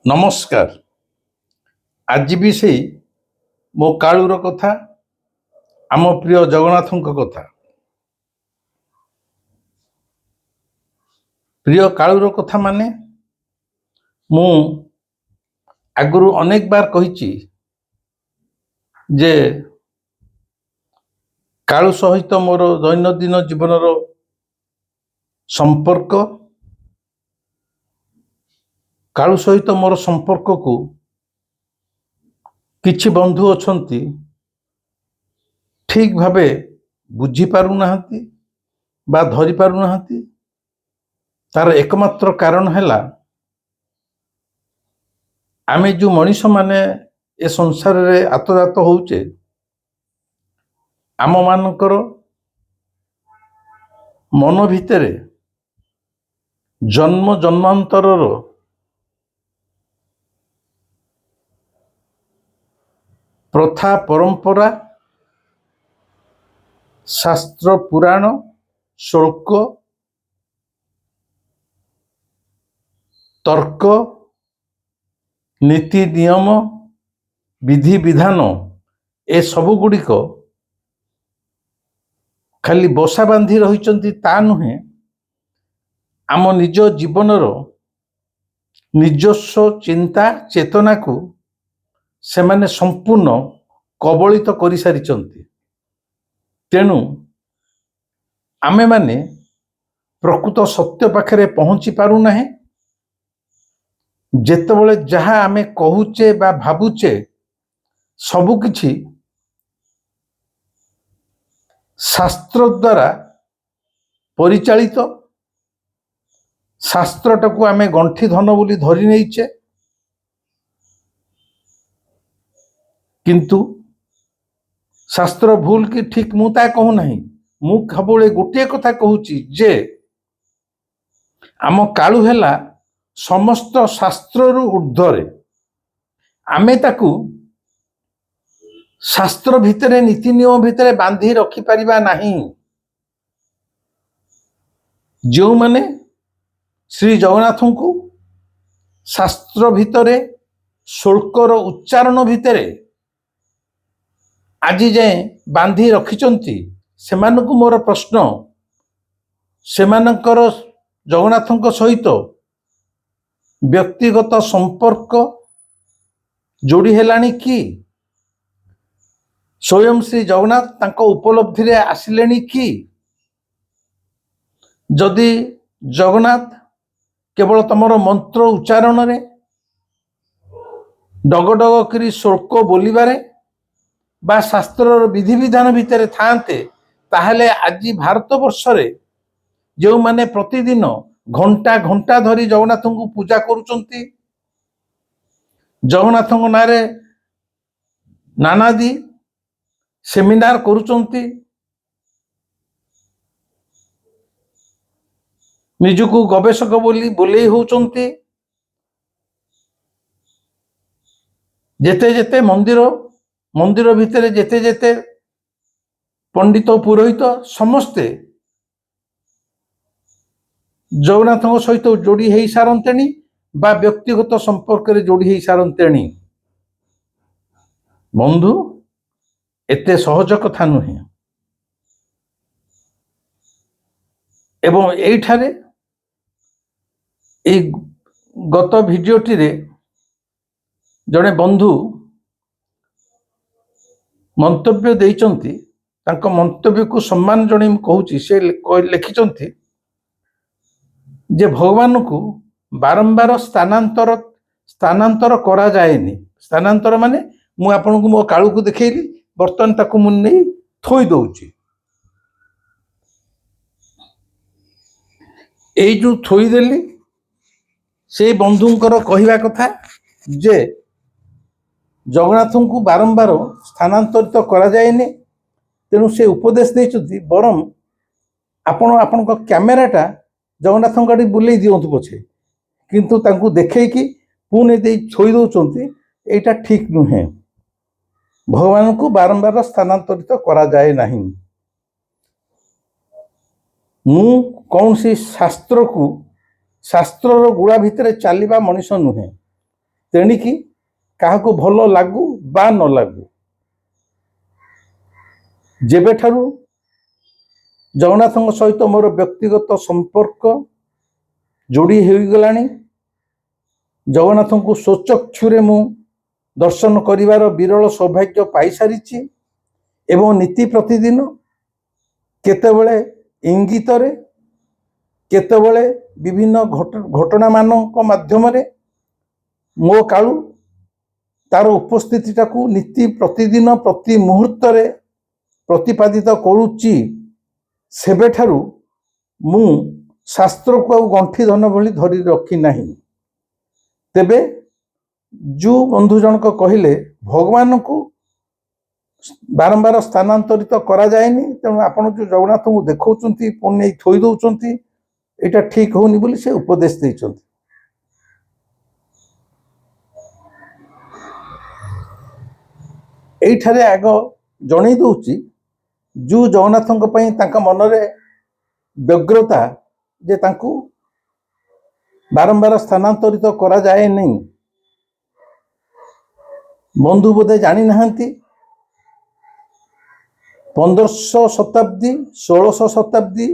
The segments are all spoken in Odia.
ନମସ୍କାର। ଆଜି ବି ସେଇ ମୋ କାଳୁର କଥା, ଆମ ପ୍ରିୟ ଜଗନ୍ନାଥଙ୍କ କଥା। ପ୍ରିୟ କାଳୁର କଥା ମାନେ ମୁଁ ଆଗରୁ ଅନେକ ବାର କହିଛି ଯେ କାଳୁ ସହିତ ମୋର ଦୈନନ୍ଦିନ ଜୀବନର ସମ୍ପର୍କ, କାଳୁ ସହିତ ମୋର ସମ୍ପର୍କକୁ କିଛି ବନ୍ଧୁ ଅଛନ୍ତି ଠିକ୍ ଭାବେ ବୁଝିପାରୁନାହାନ୍ତି ବା ଧରି ପାରୁନାହାନ୍ତି। ତାର ଏକମାତ୍ର କାରଣ ହେଲା ଆମେ ଯେଉଁ ମଣିଷମାନେ ଏ ସଂସାରରେ ଆତଯାତ ହଉଛେ, ଆମମାନଙ୍କର ମନ ଭିତରେ ଜନ୍ମ ଜନ୍ମାନ୍ତରର ପ୍ରଥା ପରମ୍ପରା, ଶାସ୍ତ୍ର ପୁରାଣ, ଶ୍ଳୋକ, ତର୍କ, ନୀତି ନିୟମ, ବିଧି ବିଧାନ ଏସବୁ ଗୁଡ଼ିକ ଖାଲି ବସା ବାନ୍ଧି ରହିଛନ୍ତି ତା ନୁହେଁ, ଆମ ନିଜ ଜୀବନର ନିଜସ୍ୱ ଚିନ୍ତା ଚେତନାକୁ ସେମାନେ ସମ୍ପୂର୍ଣ୍ଣ କବଳିତ କରିସାରିଛନ୍ତି। ତେଣୁ ଆମେମାନେ ପ୍ରକୃତ ସତ୍ୟ ପାଖରେ ପହଞ୍ଚି ପାରୁନାହେଁ। ଯେତେବେଳେ ଯାହା ଆମେ କହୁଛେ ବା ଭାବୁଛେ ସବୁ କିଛି ଶାସ୍ତ୍ର ଦ୍ୱାରା ପରିଚାଳିତ। ଶାସ୍ତ୍ରଟାକୁ ଆମେ ଗଣ୍ଠି ଧନ ବୋଲି ଧରି ନେଇଛେ, କିନ୍ତୁ ଶାସ୍ତ୍ର ଭୁଲ କି ଠିକ୍ ମୁଁ ତା କହୁନାହିଁ। ମୁଁ କେବଳ ଗୋଟିଏ କଥା କହୁଛି ଯେ ଆମ କାଳୁ ହେଲା ସମସ୍ତ ଶାସ୍ତ୍ରରୁ ଉର୍ଦ୍ଧ୍ୱରେ। ଆମେ ତାକୁ ଶାସ୍ତ୍ର ଭିତରେ ନୀତି ନିୟମ ଭିତରେ ବାନ୍ଧି ରଖିପାରିବା ନାହିଁ। ଯେଉଁମାନେ ଶ୍ରୀ ଜଗନ୍ନାଥଙ୍କୁ ଶାସ୍ତ୍ର ଭିତରେ ଶ୍ଳୋକର ଉଚ୍ଚାରଣ ଭିତରେ ଆଜି ଯାଏଁ ବାନ୍ଧି ରଖିଛନ୍ତି, ସେମାନଙ୍କୁ ମୋର ପ୍ରଶ୍ନ, ସେମାନଙ୍କର ଜଗନ୍ନାଥଙ୍କ ସହିତ ବ୍ୟକ୍ତିଗତ ସମ୍ପର୍କ ଯୋଡ଼ି ହେଲାଣି କି? ସ୍ୱୟଂ ଶ୍ରୀ ଜଗନ୍ନାଥ ତାଙ୍କ ଉପଲବ୍ଧିରେ ଆସିଲେଣି କି? ଯଦି ଜଗନ୍ନାଥ କେବଳ ତମର ମନ୍ତ୍ର ଉଚ୍ଚାରଣରେ, ଡଗଡଗ କରି ଶ୍ଳୋକ ବୋଲିବାରେ ବା ଶାସ୍ତ୍ରର ବିଧିବିଧାନ ଭିତରେ ଥାନ୍ତେ, ତାହେଲେ ଆଜି ଭାରତବର୍ଷରେ ଯେଉଁମାନେ ପ୍ରତିଦିନ ଘଣ୍ଟା ଘଣ୍ଟା ଧରି ଜଗନ୍ନାଥଙ୍କୁ ପୂଜା କରୁଛନ୍ତି, ଜଗନ୍ନାଥଙ୍କ ନାଁରେ ନାନାଦି ସେମିନାର କରୁଛନ୍ତି, ନିଜକୁ ଗବେଷକ ବୋଲି ବୋଲେଇ ହେଉଛନ୍ତି, ଯେତେ ଯେତେ ମନ୍ଦିର ଭିତରେ ଯେତେ ଯେତେ ପଣ୍ଡିତ ପୁରୋହିତ ସମସ୍ତେ ଜଗନ୍ନାଥଙ୍କ ସହିତ ଯୋଡ଼ି ହେଇ ସାରନ୍ତେଣି ବା ବ୍ୟକ୍ତିଗତ ସମ୍ପର୍କରେ ଯୋଡ଼ି ହେଇ ସାରନ୍ତେଣି। ବନ୍ଧୁ, ଏତେ ସହଜ କଥା ନୁହେଁ। ଏବଂ ଏଇଠାରେ ଏଇ ଗତ ଭିଡ଼ିଓଟିରେ ଜଣେ ବନ୍ଧୁ ମନ୍ତବ୍ୟ ଦେଇଛନ୍ତି, ତାଙ୍କ ମନ୍ତବ୍ୟକୁ ସମ୍ମାନ ଜଣେଇ ମୁଁ କହୁଛି। ସେ ଲେଖିଛନ୍ତି ଯେ ଭଗବାନଙ୍କୁ ବାରମ୍ବାର ସ୍ଥାନାନ୍ତର କରାଯାଏନି। ସ୍ଥାନାନ୍ତର ମାନେ ମୁଁ ଆପଣଙ୍କୁ ମୋ କାଳୁକୁ ଦେଖେଇଲି, ବର୍ତ୍ତମାନ ତାକୁ ମୁଁ ନେଇ ଥୋଇ ଦଉଛି। ଏଇ ଯୋଉ ଥୋଇଦେଲି, ସେଇ ବନ୍ଧୁଙ୍କର କହିବା କଥା ଯେ ଜଗନ୍ନାଥଙ୍କୁ ବାରମ୍ବାର ସ୍ଥାନାନ୍ତରିତ କରାଯାଏନି। ତେଣୁ ସେ ଉପଦେଶ ଦେଇଛନ୍ତି, ବରଂ ଆପଣ ଆପଣଙ୍କ କ୍ୟାମେରାଟା ଜଗନ୍ନାଥଙ୍କ ଆଡ଼େ ବୁଲେଇ ଦିଅନ୍ତୁ ପଛେ, କିନ୍ତୁ ତାଙ୍କୁ ଦେଖେଇକି ପୁଣି ଦେଇ ଥୋଇ ଦେଉଛନ୍ତି, ଏଇଟା ଠିକ୍ ନୁହେଁ। ଭଗବାନଙ୍କୁ ବାରମ୍ବାର ସ୍ଥାନାନ୍ତରିତ କରାଯାଏ ନାହିଁ। ମୁଁ କୌଣସି ଶାସ୍ତ୍ରକୁ ଶାସ୍ତ୍ରର ଗୁଳା ଭିତରେ ଚାଲିବା ମଣିଷ ନୁହେଁ। ତେଣିକି କାହାକୁ ଭଲ ଲାଗୁ ବା ନ ଲାଗୁ, ଯେବେଠାରୁ ଜଗନ୍ନାଥଙ୍କ ସହିତ ମୋର ବ୍ୟକ୍ତିଗତ ସମ୍ପର୍କ ଯୋଡ଼ି ହୋଇଗଲାଣି, ଜଗନ୍ନାଥଙ୍କୁ ସ୍ୱଚକ୍ଷୁରେ ମୁଁ ଦର୍ଶନ କରିବାର ବିରଳ ସୌଭାଗ୍ୟ ପାଇସାରିଛି ଏବଂ ନୀତି ପ୍ରତିଦିନ କେତେବେଳେ ଇଙ୍ଗିତରେ, କେତେବେଳେ ବିଭିନ୍ନ ଘଟଣାମାନଙ୍କ ମାଧ୍ୟମରେ ମୋ କାଳୁ ତାର ଉପସ୍ଥିତିଟାକୁ ନୀତି ପ୍ରତିଦିନ ପ୍ରତି ମୁହୂର୍ତ୍ତରେ ପ୍ରତିପାଦିତ କରୁଛି। ସେବେଠାରୁ ମୁଁ ଶାସ୍ତ୍ରକୁ ଆଉ ଗଣ୍ଠି ଧନ ଭଳି ଧରି ରଖି ନାହିଁ। ତେବେ ଯୋଉ ବନ୍ଧୁ ଜଣକ କହିଲେ ଭଗବାନଙ୍କୁ ବାରମ୍ବାର ସ୍ଥାନାନ୍ତରିତ କରାଯାଏନି, ତେଣୁ ଆପଣ ଯୋଉ ଜଗନ୍ନାଥଙ୍କୁ ଦେଖାଉଛନ୍ତି ପୁଣି ନେଇ ଥୋଇ ଦଉଛନ୍ତି, ଏଇଟା ଠିକ ହଉନି ବୋଲି ସେ ଉପଦେଶ ଦେଇଛନ୍ତି। এইଠାରେ ଆଗ ଜଣେଇ ଦଉଛି, ଯୋଉ ଜଗନ୍ନାଥଙ୍କ ପାଇଁ ତାଙ୍କ ମନରେ ବ୍ୟଗ୍ରତା ଯେ ତାଙ୍କୁ ବାରମ୍ବାର ସ୍ଥାନାନ୍ତରିତ କରାଯାଏନି, ବନ୍ଧୁ ବୋଧେ ଜାଣିନାହାନ୍ତି 1500 ଶତାବ୍ଦୀ 1600 ଶତାବ୍ଦୀ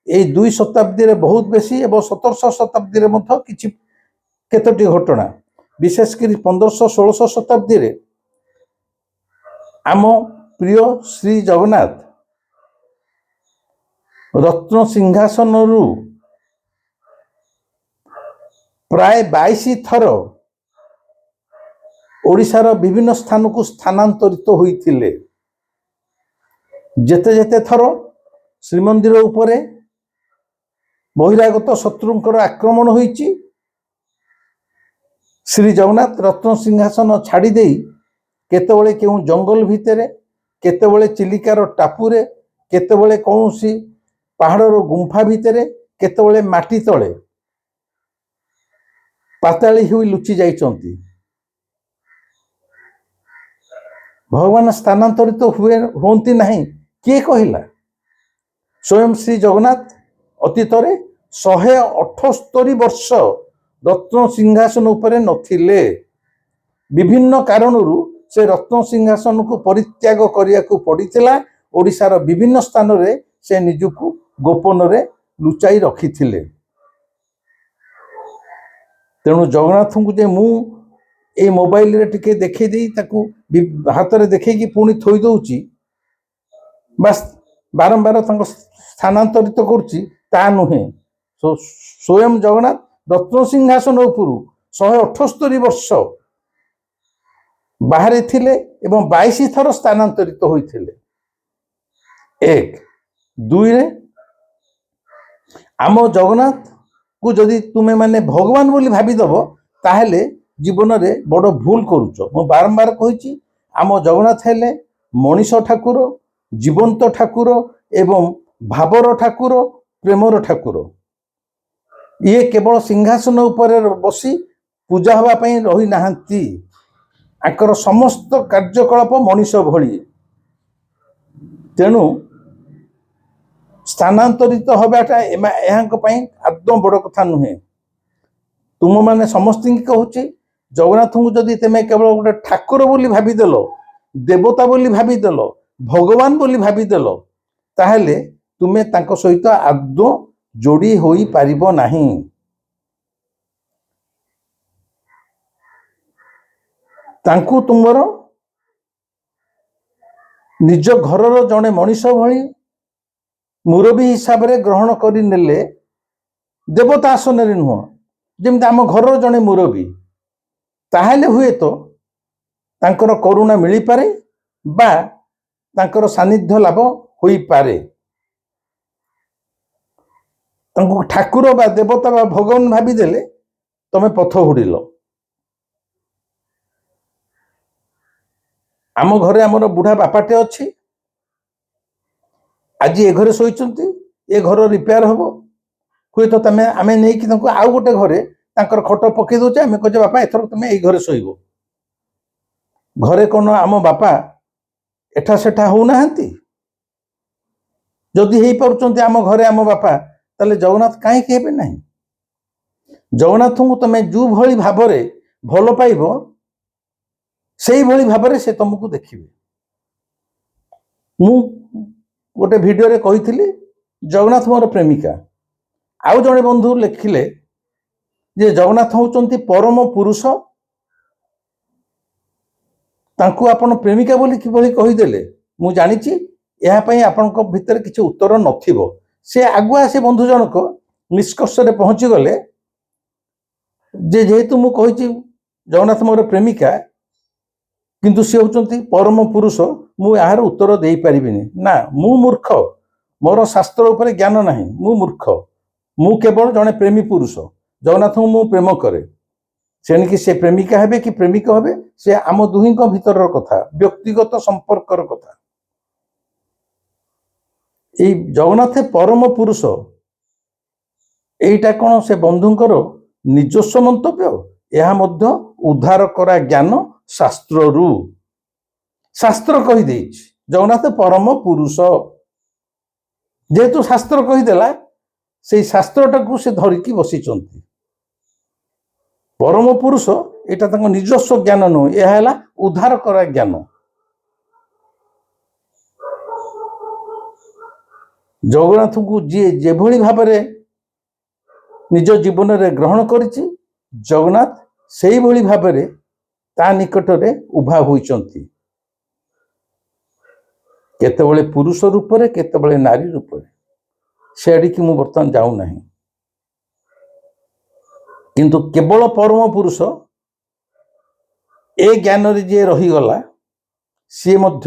এই 2 ଶତାବ୍ଦୀରେ ବହୁତ ବେଶୀ ଏବଂ 1700 ଶତାବ୍ଦୀରେ ମଧ୍ୟ କିଛି କେତୋଟି ଘଟଣା, ବିଶେଷ କରି 1500 1600 ଶତାବ୍ଦୀରେ ଆମ ପ୍ରିୟ ଶ୍ରୀ ଜଗନ୍ନାଥ ରତ୍ନ ସିଂହାସନରୁ ପ୍ରାୟ 22 ଥର ଓଡ଼ିଶାର ବିଭିନ୍ନ ସ୍ଥାନକୁ ସ୍ଥାନାନ୍ତରିତ ହୋଇଥିଲେ। ଯେତେ ଯେତେ ଥର ଶ୍ରୀମନ୍ଦିର ଉପରେ ବହିରାଗତ ଶତ୍ରୁଙ୍କର ଆକ୍ରମଣ ହୋଇଛି, ଶ୍ରୀ ଜଗନ୍ନାଥ ରତ୍ନ ସିଂହାସନ ଛାଡ଼ି ଦେଇ କେତେବେଳେ କେଉଁ ଜଙ୍ଗଲ ଭିତରେ, କେତେବେଳେ ଚିଲିକାର ଟାପୁରେ, କେତେବେଳେ କୌଣସି ପାହାଡ଼ର ଗୁମ୍ଫା ଭିତରେ, କେତେବେଳେ ମାଟି ତଳେ ପାତାଳି ହୋଇ ଲୁଚି ଯାଇଛନ୍ତି। ଭଗବାନ ସ୍ଥାନାନ୍ତରିତ ହୁଅନ୍ତି ନାହିଁ କିଏ କହିଲା? ସ୍ୱୟଂ ଶ୍ରୀ ଜଗନ୍ନାଥ ଅତୀତରେ 178 ବର୍ଷ ରତ୍ନ ସିଂହାସନ ଉପରେ ନଥିଲେ। ବିଭିନ୍ନ କାରଣରୁ ସେ ରତ୍ନ ସିଂହାସନକୁ ପରିତ୍ୟାଗ କରିବାକୁ ପଡ଼ିଥିଲା। ଓଡ଼ିଶାର ବିଭିନ୍ନ ସ୍ଥାନରେ ସେ ନିଜକୁ ଗୋପନରେ ଲୁଚାଇ ରଖିଥିଲେ। ତେଣୁ ଜଗନ୍ନାଥଙ୍କୁ ଯେ ମୁଁ ଏଇ ମୋବାଇଲରେ ଟିକେ ଦେଖେଇ ଦେଇ ତାକୁ ହାତରେ ଦେଖେଇକି ପୁଣି ଥୋଇ ଦଉଛି, ବାସ୍ ବାରମ୍ବାର ତାଙ୍କ ସ୍ଥାନାନ୍ତରିତ କରୁଛି, ତା ନୁହେଁ। ସ୍ୱୟଂ ଜଗନ୍ନାଥ ରତ୍ନ ସିଂହାସନ ଉପରୁ 178 ବର୍ଷ ବାହାରେ ଥିଲେ ଏବଂ 22 ଥର ସ୍ଥାନାନ୍ତରିତ ହୋଇଥିଲେ। 1 2ରେ ଆମ ଜଗନ୍ନାଥକୁ ଯଦି ତୁମେ ମାନେ ଭଗବାନ ବୋଲି ଭାବିଦବ, ତାହେଲେ ଜୀବନରେ ବଡ଼ ଭୁଲ କରୁଛ। ମୁଁ ବାରମ୍ବାର କହିଛି, ଆମ ଜଗନ୍ନାଥ ହେଲେ ମଣିଷ ଠାକୁର, ଜୀବନ୍ତ ଠାକୁର ଏବଂ ଭାବର ଠାକୁର, ପ୍ରେମର ଠାକୁର। ଇଏ କେବଳ ସିଂହାସନ ଉପରେ ବସି ପୂଜା ହେବା ପାଇଁ ରହିନାହାନ୍ତି। ଆଙ୍କର ସମସ୍ତ କାର୍ଯ୍ୟକଳାପ ମଣିଷ ଭଳି। ତେଣୁ ସ୍ଥାନାନ୍ତରିତ ହେବାଟା ଏହାଙ୍କ ପାଇଁ ଆଦୌ ବଡ଼ କଥା ନୁହେଁ। ତୁମମାନେ ସମସ୍ତଙ୍କୁ କହୁଛି, ଜଗନ୍ନାଥଙ୍କୁ ଯଦି ତୁମେ କେବଳ ଗୋଟେ ଠାକୁର ବୋଲି ଭାବିଦେଲ, ଦେବତା ବୋଲି ଭାବିଦେଲ, ଭଗବାନ ବୋଲି ଭାବିଦେଲ, ତାହେଲେ ତୁମେ ତାଙ୍କ ସହିତ ଆଦୌ ଯୋଡ଼ି ହୋଇପାରିବ ନାହିଁ। ତାଙ୍କୁ ତୁମର ନିଜ ଘରର ଜଣେ ମଣିଷ ଭଳି ମୁରବୀ ହିସାବରେ ଗ୍ରହଣ କରିନେଲେ, ଦେବତା ଆସନରେ ନୁହଁ, ଯେମିତି ଆମ ଘରର ଜଣେ ମୁରବୀ, ତାହେଲେ ହୁଏତ ତାଙ୍କର କରୁଣା ମିଳିପାରେ ବା ତାଙ୍କର ସାନ୍ନିଧ୍ୟ ଲାଭ ହୋଇପାରେ। ତାଙ୍କୁ ଠାକୁର ବା ଦେବତା ବା ଭଗବାନ ଭାବିଦେଲେ ତମେ ପଥ ହୁଡ଼ିଲ। ଆମ ଘରେ ଆମର ବୁଢ଼ା ବାପାଟେ ଅଛି, ଆଜି ଏ ଘରେ ଶୋଇଛନ୍ତି, ଏ ଘର ରିପେୟାର ହବ, ହୁଏତ ଆମେ ନେଇକି ତାଙ୍କୁ ଆଉ ଗୋଟେ ଘରେ ତାଙ୍କର ଖଟ ପକେଇ ଦଉଛେ, ଆମେ କହୁଛେ ବାପା ଏଥର ତମେ ଏଇ ଘରେ ଶୋଇବ। ଘରେ କ'ଣ ଆମ ବାପା ଏଠା ସେଠା ହଉନାହାନ୍ତି? ଯଦି ହେଇପାରୁଛନ୍ତି ଆମ ଘରେ ଆମ ବାପା, ତାହେଲେ ଜଗନ୍ନାଥ କାହିଁକି ହେବେ ନାହିଁ? ଜଗନ୍ନାଥଙ୍କୁ ତମେ ଯେଉଁଭଳି ଭାବରେ ଭଲ ପାଇବ ସେଇଭଳି ଭାବରେ ସେ ତମକୁ ଦେଖିବେ। ମୁଁ ଗୋଟେ ଭିଡ଼ିଓରେ କହିଥିଲି ଜଗନ୍ନାଥ ମୋର ପ୍ରେମିକା। ଆଉ ଜଣେ ବନ୍ଧୁ ଲେଖିଲେ ଯେ ଜଗନ୍ନାଥ ହେଉଛନ୍ତି ପରମ ପୁରୁଷ, ତାଙ୍କୁ ଆପଣ ପ୍ରେମିକା ବୋଲି କିଭଳି କହିଦେଲେ? ମୁଁ ଜାଣିଛି ଏହା ପାଇଁ ଆପଣଙ୍କ ଭିତରେ କିଛି ଉତ୍ତର ନଥିବ। ସେ ଆଗୁଆ ସେ ବନ୍ଧୁ ଜଣକ ନିଷ୍କର୍ଷରେ ପହଞ୍ଚିଗଲେ ଯେ ଯେହେତୁ ମୁଁ କହିଛି ଜଗନ୍ନାଥ ମୋର ପ୍ରେମିକା କିନ୍ତୁ ସେ ହେଉଛନ୍ତି ପରମ ପୁରୁଷ, ମୁଁ ଏହାର ଉତ୍ତର ଦେଇପାରିବିନି। ନା, ମୁଁ ମୂର୍ଖ, ମୋର ଶାସ୍ତ୍ର ଉପରେ ଜ୍ଞାନ ନାହିଁ, ମୁଁ ମୂର୍ଖ। ମୁଁ କେବଳ ଜଣେ ପ୍ରେମୀ ପୁରୁଷ, ଜଗନ୍ନାଥଙ୍କୁ ମୁଁ ପ୍ରେମ କରେ। ସେଣିକି ସେ ପ୍ରେମିକା ହେବେ କି ପ୍ରେମିକ ହେବେ ସେ ଆମ ଦୁହିଁଙ୍କ ଭିତରର କଥା, ବ୍ୟକ୍ତିଗତ ସମ୍ପର୍କର କଥା। এই ଜଗନ୍ନାଥ ପରମ ପୁରୁଷ এইଟା କ'ଣ ସେ ବନ୍ଧୁଙ୍କର ନିଜସ୍ୱ ମନ୍ତବ୍ୟ? ଏହା ମଧ୍ୟ ଉଦ୍ଧାର କରା ଜ୍ଞାନ ଶାସ୍ତ୍ରରୁ। ଶାସ୍ତ୍ର କହିଦେଇଛି ଜଗନ୍ନାଥ ପରମ ପୁରୁଷ। ଯେହେତୁ ଶାସ୍ତ୍ର କହିଦେଲା, ସେଇ ଶାସ୍ତ୍ରଟାକୁ ସେ ଧରିକି ବସିଛନ୍ତି। ପରମ ପୁରୁଷ এটা ତାଙ୍କ ନିଜସ୍ୱ ଜ୍ଞାନ ନୁହେଁ, ଏହା ହେଲା ଉଦ୍ଧାର କରା ଜ୍ଞାନ। ଜଗନ୍ନାଥଙ୍କୁ ଯିଏ ଯେଭଳି ଭାବରେ ନିଜ ଜୀବନରେ ଗ୍ରହଣ କରିଛି, ଜଗନ୍ନାଥ ସେଇଭଳି ଭାବରେ ତା ନିକଟରେ ଉଭା ହୋଇଛନ୍ତି। କେତେବେଳେ ପୁରୁଷ ରୂପରେ, କେତେବେଳେ ନାରୀ ରୂପରେ, ସେଆଡ଼ିକି ମୁଁ ବର୍ତ୍ତମାନ ଯାଉନାହିଁ। କିନ୍ତୁ କେବଳ ପରମ ପୁରୁଷ ଏ ଜ୍ଞାନରେ ଯିଏ ରହିଗଲା, ସିଏ ମଧ୍ୟ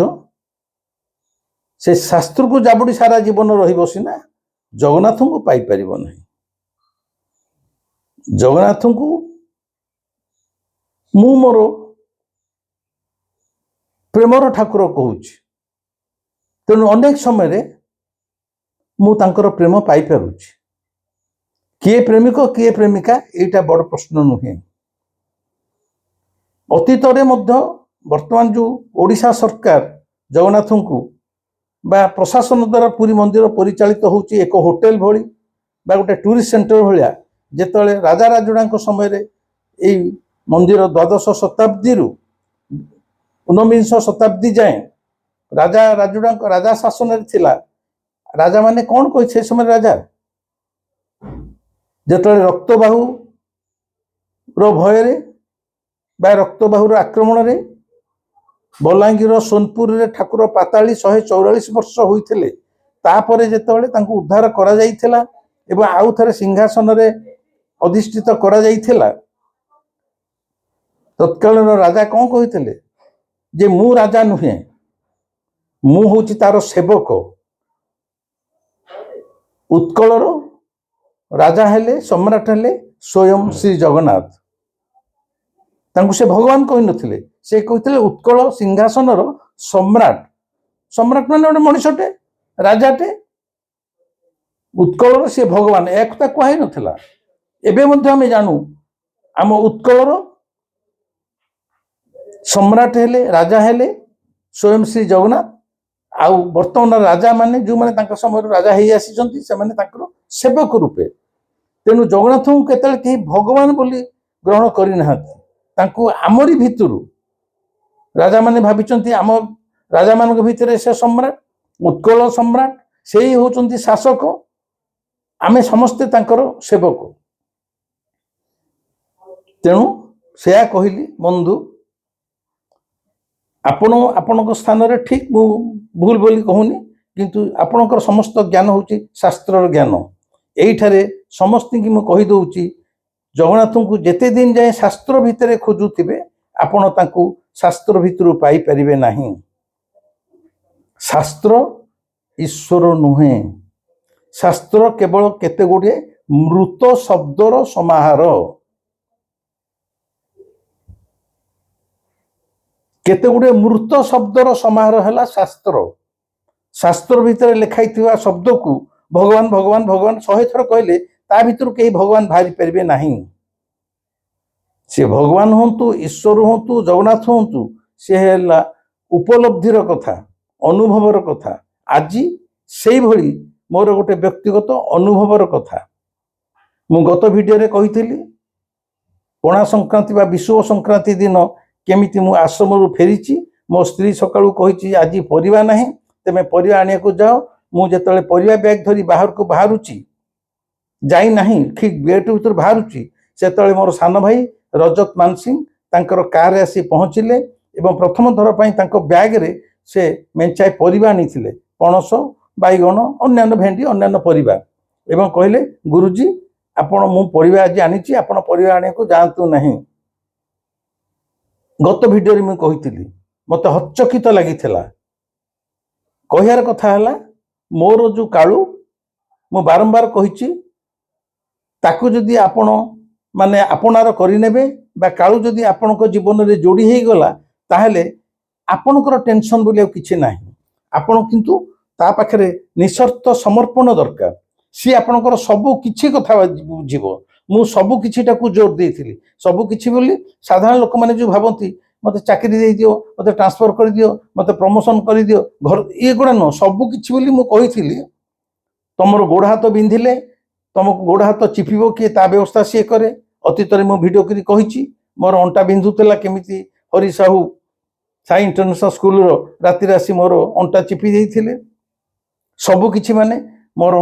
ସେ ଶାସ୍ତ୍ରକୁ ଜାବୁଡ଼ି ସାରା ଜୀବନ ରହିବ ସିନା, ଜଗନ୍ନାଥଙ୍କୁ ପାଇପାରିବ ନାହିଁ। ଜଗନ୍ନାଥଙ୍କୁ ମୁଁ ମୋର ପ୍ରେମର ଠାକୁର କହୁଛି, ତେଣୁ ଅନେକ ସମୟରେ ମୁଁ ତାଙ୍କର ପ୍ରେମ ପାଇପାରୁଛି। କିଏ ପ୍ରେମିକ କିଏ ପ୍ରେମିକା ଏଇଟା ବଡ଼ ପ୍ରଶ୍ନ ନୁହେଁ। ଅତୀତରେ ମଧ୍ୟ ବର୍ତ୍ତମାନ ଯେଉଁ ଓଡ଼ିଶା ସରକାର ଜଗନ୍ନାଥଙ୍କୁ ବା ପ୍ରଶାସନ ଦ୍ୱାରା ପୁରୀ ମନ୍ଦିର ପରିଚାଳିତ ହେଉଛି ଏକ ହୋଟେଲ ଭଳି ବା ଗୋଟେ ଟୁରିଷ୍ଟ ସେଣ୍ଟର ଭଳିଆ, ଯେତେବେଳେ ରାଜା ରାଜୁଡ଼ାଙ୍କ ସମୟରେ ଏଇ ମନ୍ଦିର ଦ୍ୱାଦଶ ଶତାବ୍ଦୀରୁ 19 ଶତାବ୍ଦୀ ଯାଏଁ ରାଜା ରାଜୁଡ଼ାଙ୍କ ରାଜା ଶାସନରେ ଥିଲା। ରାଜାମାନେ କ'ଣ କହିছে ସେ ସମୟରେ ରାଜା? ଯେତେବେଳେ ରକ୍ତବାହୁର ଭୟରେ ବା ରକ୍ତବାହୁର ଆକ୍ରମଣରେ ବଲାଙ୍ଗୀର ସୋନପୁରରେ ଠାକୁର ପାତାଳି 144 ବର୍ଷ ହୋଇଥିଲେ, ତାପରେ ଯେତେବେଳେ ତାଙ୍କୁ ଉଦ୍ଧାର କରାଯାଇଥିଲା ଏବଂ ଆଉ ଥରେ ସିଂହାସନରେ ଅଧିଷ୍ଠିତ କରାଯାଇଥିଲା, ତତ୍କାଳୀନ ରାଜା କ'ଣ କହିଥିଲେ? ଯେ ମୁଁ ରାଜା ନୁହେଁ, ମୁଁ ହେଉଛି ତାର ସେବକ। ଉତ୍କଳର ରାଜା ହେଲେ, ସମ୍ରାଟ ହେଲେ ସ୍ୱୟଂ ଶ୍ରୀ ଜଗନ୍ନାଥ। ତାଙ୍କୁ ସେ ଭଗବାନ କହିନଥିଲେ, ସେ କହିଥିଲେ ଉତ୍କଳ ସିଂହାସନର ସମ୍ରାଟ। ସମ୍ରାଟ ମାନେ ଗୋଟେ ମଣିଷଟେ, ରାଜାଟେ। ଉତ୍କଳର ସେ ଭଗବାନ, ଏ କଥା କୁହାହେଇନଥିଲା। ଏବେ ମଧ୍ୟ ଆମେ ଜାଣୁ ଆମ ଉତ୍କଳର ସମ୍ରାଟ ହେଲେ, ରାଜା ହେଲେ ସ୍ୱୟଂ ଶ୍ରୀ ଜଗନ୍ନାଥ। ଆଉ ବର୍ତ୍ତମାନ ରାଜାମାନେ ଯେଉଁମାନେ ତାଙ୍କ ସମୟରେ ରାଜା ହେଇ ଆସିଛନ୍ତି, ସେମାନେ ତାଙ୍କର ସେବକ ରୂପେ। ତେଣୁ ଜଗନ୍ନାଥଙ୍କୁ କେତେବେଳେ କେହି ଭଗବାନ ବୋଲି ଗ୍ରହଣ କରିନାହାନ୍ତି। ତାଙ୍କୁ ଆମରି ଭିତରୁ ରାଜାମାନେ ଭାବିଛନ୍ତି, ଆମ ରାଜାମାନଙ୍କ ଭିତରେ ସେ ସମ୍ରାଟ, ଉତ୍କଳ ସମ୍ରାଟ, ସେଇ ହେଉଛନ୍ତି ଶାସକ, ଆମେ ସମସ୍ତେ ତାଙ୍କର ସେବକ। ତେଣୁ ସେୟା କହିଲି ବନ୍ଧୁ, ଆପଣ ଆପଣଙ୍କ ସ୍ଥାନରେ ଠିକ୍, ମୁଁ ଭୁଲ ବୋଲି କହୁନି, କିନ୍ତୁ ଆପଣଙ୍କର ସମସ୍ତ ଜ୍ଞାନ ହେଉଛି ଶାସ୍ତ୍ରର ଜ୍ଞାନ। এইଠାରେ ସମସ୍ତଙ୍କୁ ମୁଁ କହିଦେଉଛି, ଜଗନ୍ନାଥଙ୍କୁ ଯେତେ ଦିନ ଯାଏଁ ଶାସ୍ତ୍ର ଭିତରେ ଖୋଜୁଥିବେ, ଆପଣ ତାଙ୍କୁ ଶାସ୍ତ୍ର ଭିତରୁ ପାଇପାରିବେ ନାହିଁ। ଶାସ୍ତ୍ର ଈଶ୍ୱର ନୁହେଁ, ଶାସ୍ତ୍ର କେବଳ କେତେ ଗୁଡ଼ିଏ ମୃତ ଶବ୍ଦର ସମାହାର। କେତେ ଗୁଡ଼ିଏ ମୃତ ଶବ୍ଦର ସମାହାର ହେଲା ଶାସ୍ତ୍ର। ଶାସ୍ତ୍ର ଭିତରେ ଲେଖା ହେଇଥିବା ଶବ୍ଦକୁ ଭଗବାନ ଭଗବାନ ଭଗବାନ 100 ଥର କହିଲେ ତା ଭିତରୁ କେହି ଭଗବାନ ବାହାରି ପାରିବେ ନାହିଁ। ସେ ଭଗବାନ ହୁଅନ୍ତୁ, ଈଶ୍ୱର ହୁଅନ୍ତୁ, ଜଗନ୍ନାଥ ହୁଅନ୍ତୁ, ସେ ହେଲା ଉପଲବ୍ଧିର କଥା, ଅନୁଭବର କଥା। ଆଜି ସେଇଭଳି ମୋର ଗୋଟେ ବ୍ୟକ୍ତିଗତ ଅନୁଭବର କଥା। ମୁଁ ଗତ ଭିଡ଼ିଓରେ କହିଥିଲି ପଣା ସଂକ୍ରାନ୍ତି ବା ବିଷୁବ ସଂକ୍ରାନ୍ତି ଦିନ କେମିତି ମୁଁ ଆଶ୍ରମରୁ ଫେରିଛି। ମୋ ସ୍ତ୍ରୀ ସକାଳୁ କହିଛି ଆଜି ପରିବା ନାହିଁ, ତେମେ ପରିବା ଆଣିବାକୁ ଯାଅ। ମୁଁ ଯେତେବେଳେ ପରିବା ବ୍ୟାଗ୍ ଧରି ବାହାରକୁ ବାହାରୁଛି, ଯାଇ ନାହିଁ ଠିକ୍ ଗେଟ୍ ଭିତରୁ ବାହାରୁଛି, ସେତେବେଳେ ମୋର ସାନ ଭାଇ ରଜତ ମାନସିଂ ତାଙ୍କର କାରରେ ଆସି ପହଞ୍ଚିଲେ ଏବଂ ପ୍ରଥମ ଥର ପାଇଁ ତାଙ୍କ ବ୍ୟାଗରେ ସେ ମେଞ୍ଚାଏ ପରିବା ଆଣିଥିଲେ, ପଣସ, ବାଇଗଣ, ଅନ୍ୟାନ୍ୟ ଭେଣ୍ଡି, ଅନ୍ୟାନ୍ୟ ପରିବା, ଏବଂ କହିଲେ ଗୁରୁଜୀ ଆପଣ ମୁଁ ପରିବା ଆଜି ଆଣିଛି, ଆପଣ ପରିବା ଆଣିବାକୁ ଯାଆନ୍ତୁ ନାହିଁ। ଗତ ଭିଡ଼ିଓରେ ମୁଁ କହିଥିଲି ମୋତେ ହଚକିତ ଲାଗିଥିଲା। କହିବାର କଥା ହେଲା ମୋର ଯୋଉ କାଳୁ ମୁଁ ବାରମ୍ବାର କହିଛି ତାକୁ ଯଦି ଆପଣ ମାନେ ଆପଣାର କରିନେବେ ବା କାଳୁ ଯଦି ଆପଣଙ୍କ ଜୀବନରେ ଯୋଡ଼ି ହେଇଗଲା ତାହେଲେ ଆପଣଙ୍କର ଟେନସନ୍ ବୋଲି ଆଉ କିଛି ନାହିଁ। ଆପଣ କିନ୍ତୁ ତା ପାଖରେ ନିଃସର୍ତ୍ତ ସମର୍ପଣ ଦରକାର। ସିଏ ଆପଣଙ୍କର ସବୁ କିଛି କଥା ବୁଝିବ। ମୁଁ ସବୁ କିଛିଟାକୁ ଜୋର ଦେଇଥିଲି। ସବୁ କିଛି ବୋଲି ସାଧାରଣ ଲୋକମାନେ ଯୋଉ ଭାବନ୍ତି ମୋତେ ଚାକିରି ଦେଇଦିଅ, ମୋତେ ଟ୍ରାନ୍ସଫର କରିଦିଅ, ମୋତେ ପ୍ରମୋସନ କରିଦିଅ, ଘର ଏଗୁଡ଼ା ନୁହଁ, ସବୁ କିଛି ବୋଲି ମୁଁ କହିଥିଲି। ତମର ଗୋଡ଼ ହାତ ବିନ୍ଧିଲେ ତମକୁ ଗୋଡ଼ ହାତ ଚିପିବ କିଏ ତା ବ୍ୟବସ୍ଥା ସିଏ କରେ। ଅତୀତରେ ମୁଁ ଭିଡ଼ିଓ କରି କହିଛି ମୋର ଅଣ୍ଟା ବିନ୍ଧୁଥିଲା, କେମିତି ହରି ସାହୁ ସାଇ ଇଣ୍ଟରନ୍ୟାସନାଲ ସ୍କୁଲର ରାତିରେ ଆସି ମୋର ଅଣ୍ଟା ଚିପି ଦେଇଥିଲେ। ସବୁ କିଛି ମାନେ ମୋର